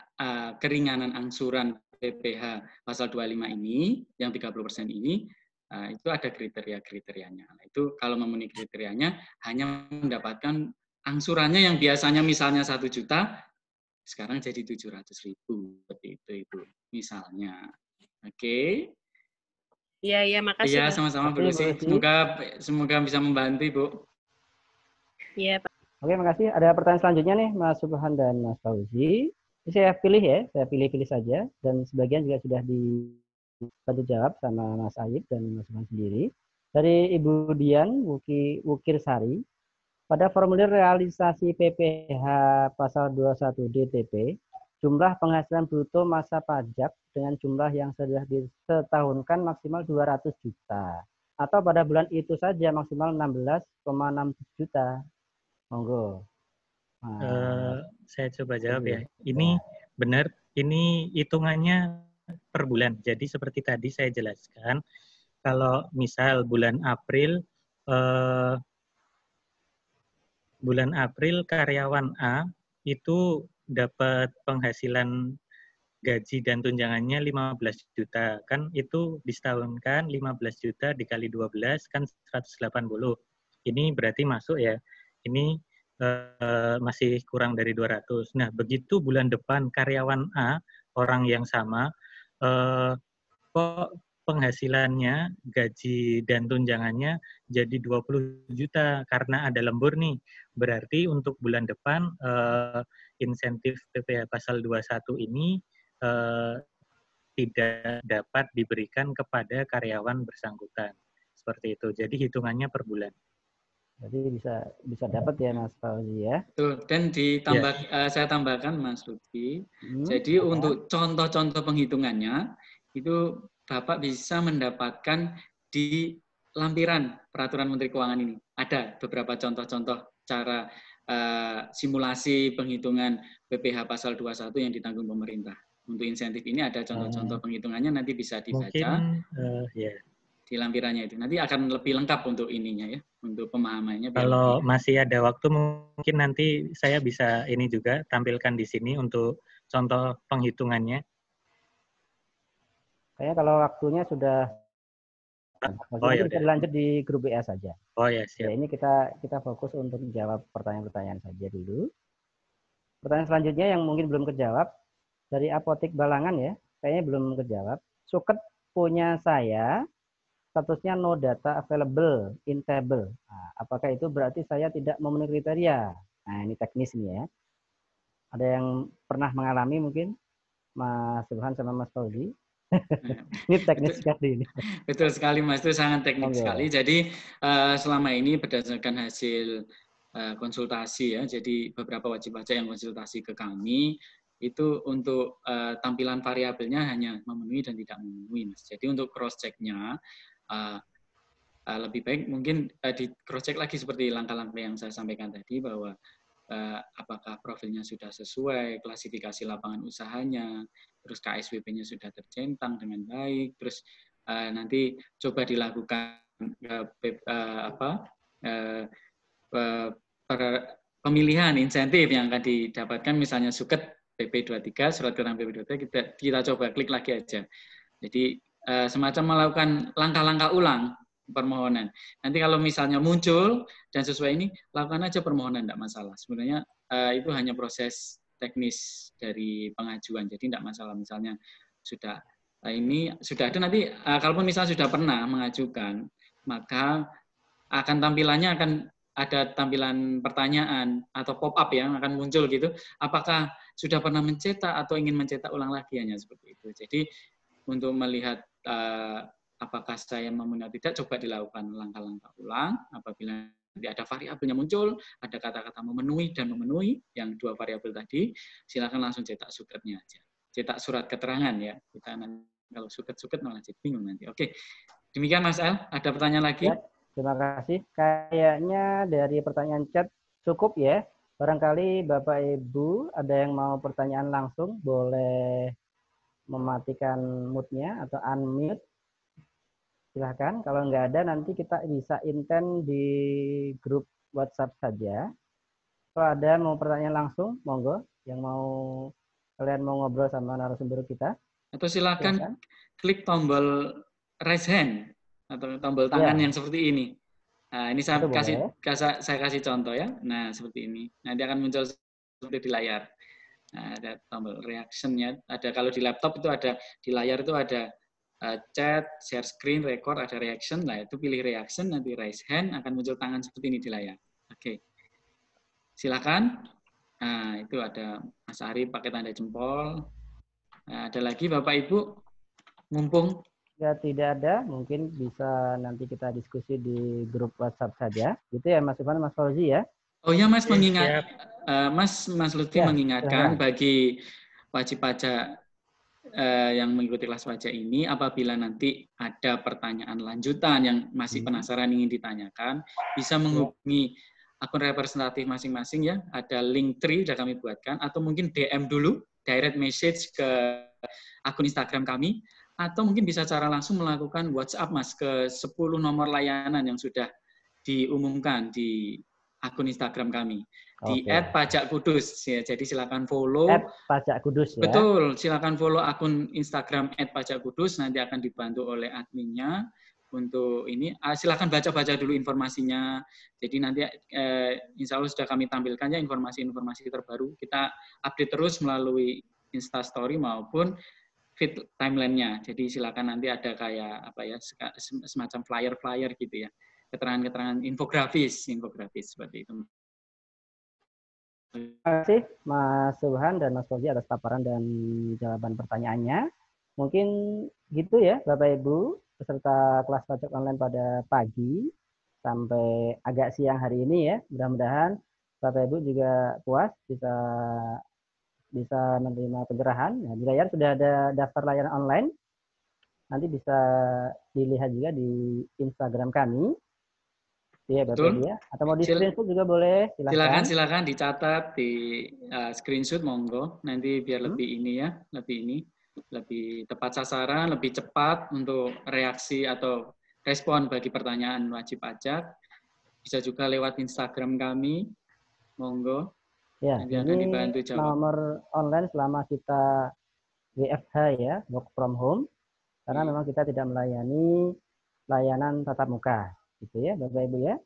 keringanan angsuran PPh pasal 25 ini, yang 30% ini, itu ada kriteria-kriterianya. Nah, itu kalau memenuhi kriterianya hanya mendapatkan angsurannya yang biasanya misalnya 1 juta, sekarang jadi 700.000. Seperti itu, Ibu. Misalnya. Oke. Iya, makasih. Iya, sama-sama Bu Lucy. Semoga bisa membantu, Bu. Iya, Pak. Oke, makasih. Ada pertanyaan selanjutnya nih, Mas Subhan dan Mas Fauzi. Ini saya pilih ya, saya pilih-pilih saja. Dan sebagian juga sudah dibantu jawab sama Mas Ayib dan Mas Subhan sendiri. Dari Ibu Dian Wukir Sari, pada formulir realisasi PPh pasal 21 DTP, jumlah penghasilan bruto masa pajak dengan jumlah yang sudah disetahunkan maksimal 200 juta. Atau pada bulan itu saja maksimal 16,6 juta. Monggo. Saya coba jawab ya. Ini benar, ini hitungannya per bulan. Jadi seperti tadi saya jelaskan, kalau misal bulan April karyawan A itu dapat penghasilan gaji dan tunjangannya 15 juta. Kan itu disetahunkan 15 juta dikali 12 kan 180. Ini berarti masuk ya. Ini masih kurang dari 200. Nah, begitu bulan depan karyawan A, orang yang sama, kok penghasilannya, gaji dan tunjangannya jadi 20 juta karena ada lembur nih. Berarti untuk bulan depan insentif PPh pasal 21 ini tidak dapat diberikan kepada karyawan bersangkutan. Seperti itu. Jadi hitungannya per bulan. Jadi bisa dapat ya Mas Fauzi ya. Tuh, dan ditambah saya tambahkan Mas Lutfi. Jadi untuk contoh-contoh penghitungannya itu Bapak bisa mendapatkan di lampiran Peraturan Menteri Keuangan ini. Ada beberapa contoh-contoh cara simulasi penghitungan PPh pasal 21 yang ditanggung pemerintah. Untuk insentif ini ada contoh-contoh penghitungannya, nanti bisa dibaca. Mungkin, di lampirannya itu. Nanti akan lebih lengkap untuk ininya ya, untuk pemahamannya. Kalau masih ada waktu mungkin nanti saya bisa ini juga tampilkan di sini untuk contoh penghitungannya. Kayaknya kalau waktunya sudah bisa dilanjut di grup WA saja. Oh ya, siap. Ya, ini kita fokus untuk menjawab pertanyaan-pertanyaan saja dulu. Pertanyaan selanjutnya yang mungkin belum kejawab dari Apotik Balangan ya, kayaknya belum kejawab. Suket punya saya statusnya no data available in table. Nah, apakah itu berarti saya tidak memenuhi kriteria? Nah, ini teknis nih ya. Ada yang pernah mengalami mungkin Mas Subhan sama Mas Fauzi? Ini teknis sekali ini. Betul sekali Mas, itu sangat teknis sekali. Jadi selama ini berdasarkan hasil konsultasi ya, jadi beberapa wajib pajak yang konsultasi ke kami itu untuk tampilan variabelnya hanya memenuhi dan tidak memenuhi Mas. Jadi untuk cross check-nya lebih baik mungkin di cross check lagi seperti langkah-langkah yang saya sampaikan tadi, bahwa apakah profilnya sudah sesuai, klasifikasi lapangan usahanya, terus KSWP-nya sudah tercentang dengan baik, terus nanti coba dilakukan pemilihan insentif yang akan didapatkan, misalnya suket PP23, surat keterangan PP23, kita coba klik lagi aja. Jadi semacam melakukan langkah-langkah ulang permohonan. Nanti kalau misalnya muncul dan sesuai ini, lakukan aja permohonan, tidak masalah. Sebenarnya itu hanya proses teknis dari pengajuan, jadi tidak masalah. Misalnya sudah ini sudah ada, nanti kalaupun misalnya sudah pernah mengajukan, maka akan tampilannya akan ada tampilan pertanyaan atau pop-up yang akan muncul gitu. Apakah sudah pernah mencetak atau ingin mencetak ulang lagi, hanya seperti itu. Jadi untuk melihat apakah saya memenuhi atau tidak, coba dilakukan langkah-langkah ulang. Apabila nanti ada variabelnya muncul, ada kata-kata memenuhi dan memenuhi, yang dua variabel tadi, silakan langsung cetak suketnya aja. Cetak surat keterangan ya. Kita nanti kalau suket-suket malah jadi bingung nanti. Oke, demikian Mas El. Ada pertanyaan lagi? Ya, terima kasih. Kayaknya dari pertanyaan chat cukup ya. Barangkali Bapak Ibu ada yang mau pertanyaan langsung, boleh mematikan mute-nya atau unmute. Silahkan. Kalau nggak ada, nanti kita bisa intent di grup WhatsApp saja. Kalau ada mau pertanyaan langsung, monggo. Yang mau kalian mau ngobrol sama narasumber kita. Atau silakan klik tombol raise hand atau tombol tangan yang seperti ini. Nah, ini saya kasih contoh ya. Nah, seperti ini. Nanti akan muncul seperti di layar. Nah, ada tombol reaction-nya. Ada kalau di laptop itu ada di layar itu ada chat, share screen, record, ada reaction. Nah, itu pilih reaction, nanti raise hand, akan muncul tangan seperti ini di layar. Oke. Silakan. Nah, itu ada Mas Ari pakai tanda jempol. Nah, ada lagi Bapak Ibu, mumpung ya tidak ada, mungkin bisa nanti kita diskusi di grup WhatsApp saja. Gitu ya Mas Ivan, Mas Fauzi ya. Oh ya Mas, mengingat Mas Lutfi mengingatkan bagi wajib pajak yang mengikuti kelas pajak ini, apabila nanti ada pertanyaan lanjutan yang masih penasaran ingin ditanyakan, bisa menghubungi akun representatif masing-masing ya. Ada link tree sudah kami buatkan, atau mungkin DM dulu, direct message ke akun Instagram kami, atau mungkin bisa cara langsung melakukan WhatsApp Mas ke 10 nomor layanan yang sudah diumumkan di akun Instagram kami di @pajakkudus ya. Jadi silakan follow @pajakkudus ya. Betul, silakan follow akun Instagram @pajakkudus, nanti akan dibantu oleh adminnya untuk ini. Silakan baca-baca dulu informasinya. Jadi nanti insya Allah sudah kami tampilkan ya informasi-informasi terbaru. Kita update terus melalui Instastory maupun feed timeline-nya. Jadi silakan nanti ada kayak apa ya, semacam flyer-flyer gitu ya. Keterangan-keterangan infografis seperti itu. Terima kasih Mas Subhan dan Mas Fauzi atas paparan dan jawaban pertanyaannya. Mungkin gitu ya Bapak Ibu peserta kelas pajak online pada pagi sampai agak siang hari ini ya. Mudah-mudahan Bapak Ibu juga puas bisa menerima pencerahan. Nah, di layar sudah ada daftar layanan online. Nanti bisa dilihat juga di Instagram kami. Iya, Bapak Ibu ya. Atau mau di screenshot juga boleh, silakan dicatat di screenshot monggo. Nanti biar lebih ini ya, lebih tepat sasaran, lebih cepat untuk reaksi atau respon bagi pertanyaan wajib pajak. Bisa juga lewat Instagram kami, monggo. Ya, nanti akan dibantu jawab. Nomor online selama kita WFH ya, work from home, karena memang kita tidak melayani layanan tatap muka. Gitu ya Bapak Ibu ya.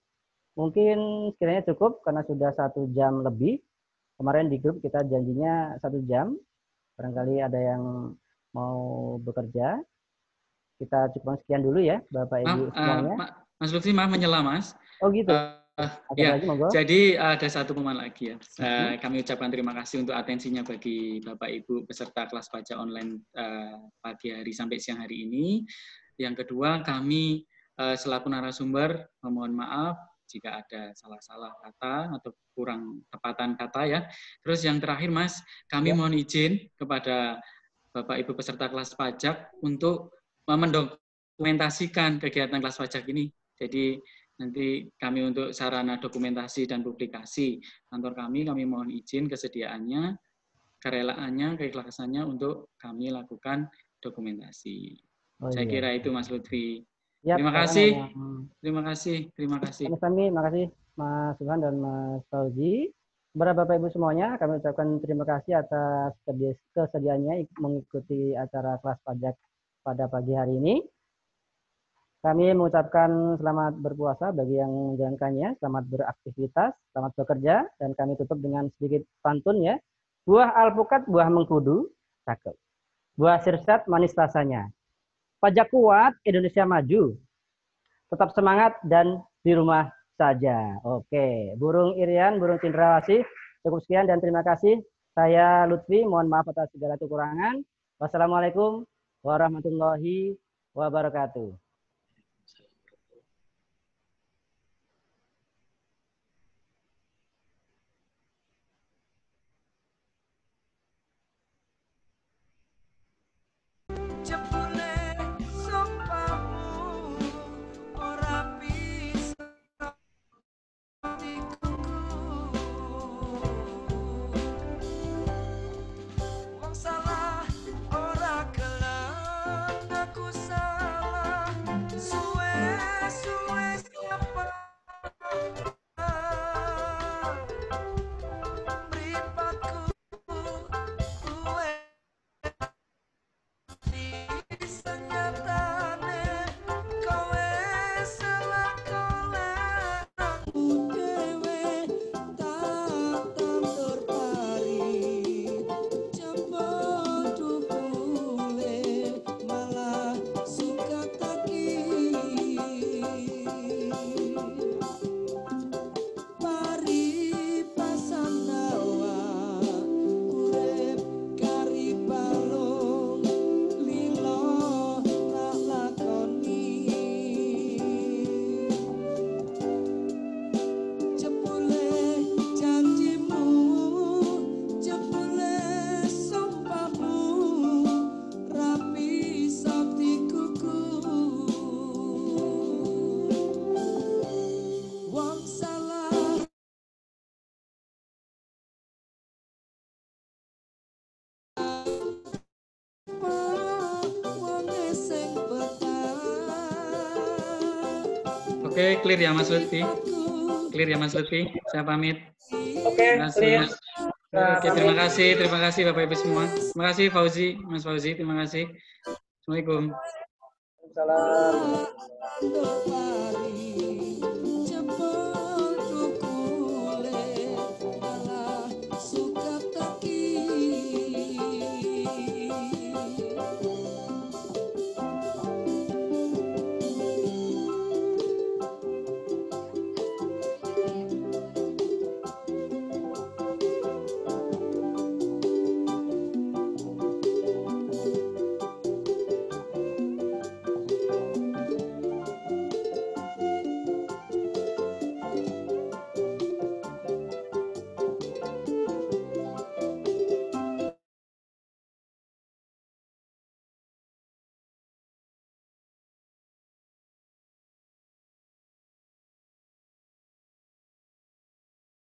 Mungkin kiranya cukup karena sudah 1 jam lebih. Kemarin di grup kita janjinya 1 jam. Barangkali ada yang mau bekerja. Kita cukup sekian dulu ya Bapak Ibu semuanya. Mas Lutfi, maaf menyela Mas. Oh gitu. Ya, jadi ada satu pengumuman lagi ya. Kami ucapkan terima kasih untuk atensinya bagi Bapak Ibu peserta kelas pajak online pagi hari sampai siang hari ini. Yang kedua, kami selaku narasumber memohon maaf jika ada salah-salah kata atau kurang tepatan kata ya. Terus yang terakhir Mas, kami mohon izin kepada Bapak Ibu peserta kelas pajak untuk mendokumentasikan kegiatan kelas pajak ini. Jadi nanti kami untuk sarana dokumentasi dan publikasi kantor kami mohon izin kesediaannya, kerelaannya, keikhlasannya untuk kami lakukan dokumentasi. Saya kira itu Mas Lutfi. Ya, terima kasih. Terima kasih. Terima kasih Mas Subhan dan Mas Fauzi. Kepada Bapak Ibu semuanya, kami ucapkan terima kasih atas kesediaannya mengikuti acara kelas pajak pada pagi hari ini. Kami mengucapkan selamat berpuasa bagi yang menjalankannya, selamat beraktivitas, selamat bekerja, dan kami tutup dengan sedikit pantun ya. Buah alpukat, buah mengkudu, cakep. Buah sirsat, manis rasanya. Pajak kuat, Indonesia maju. Tetap semangat dan di rumah saja. Oke, Burung Irian, Burung Cendrawasih, cukup sekian dan terima kasih. Saya Lutfi, mohon maaf atas segala kekurangan. Wassalamualaikum warahmatullahi wabarakatuh. Oke, clear ya Mas Lutfi. Clear ya Mas Lutfi. Saya pamit. Oke, clear. Oke, terima kasih Bapak Ibu semua. Terima kasih Fauzi, Mas Fauzi, terima kasih. Assalamualaikum. Salam.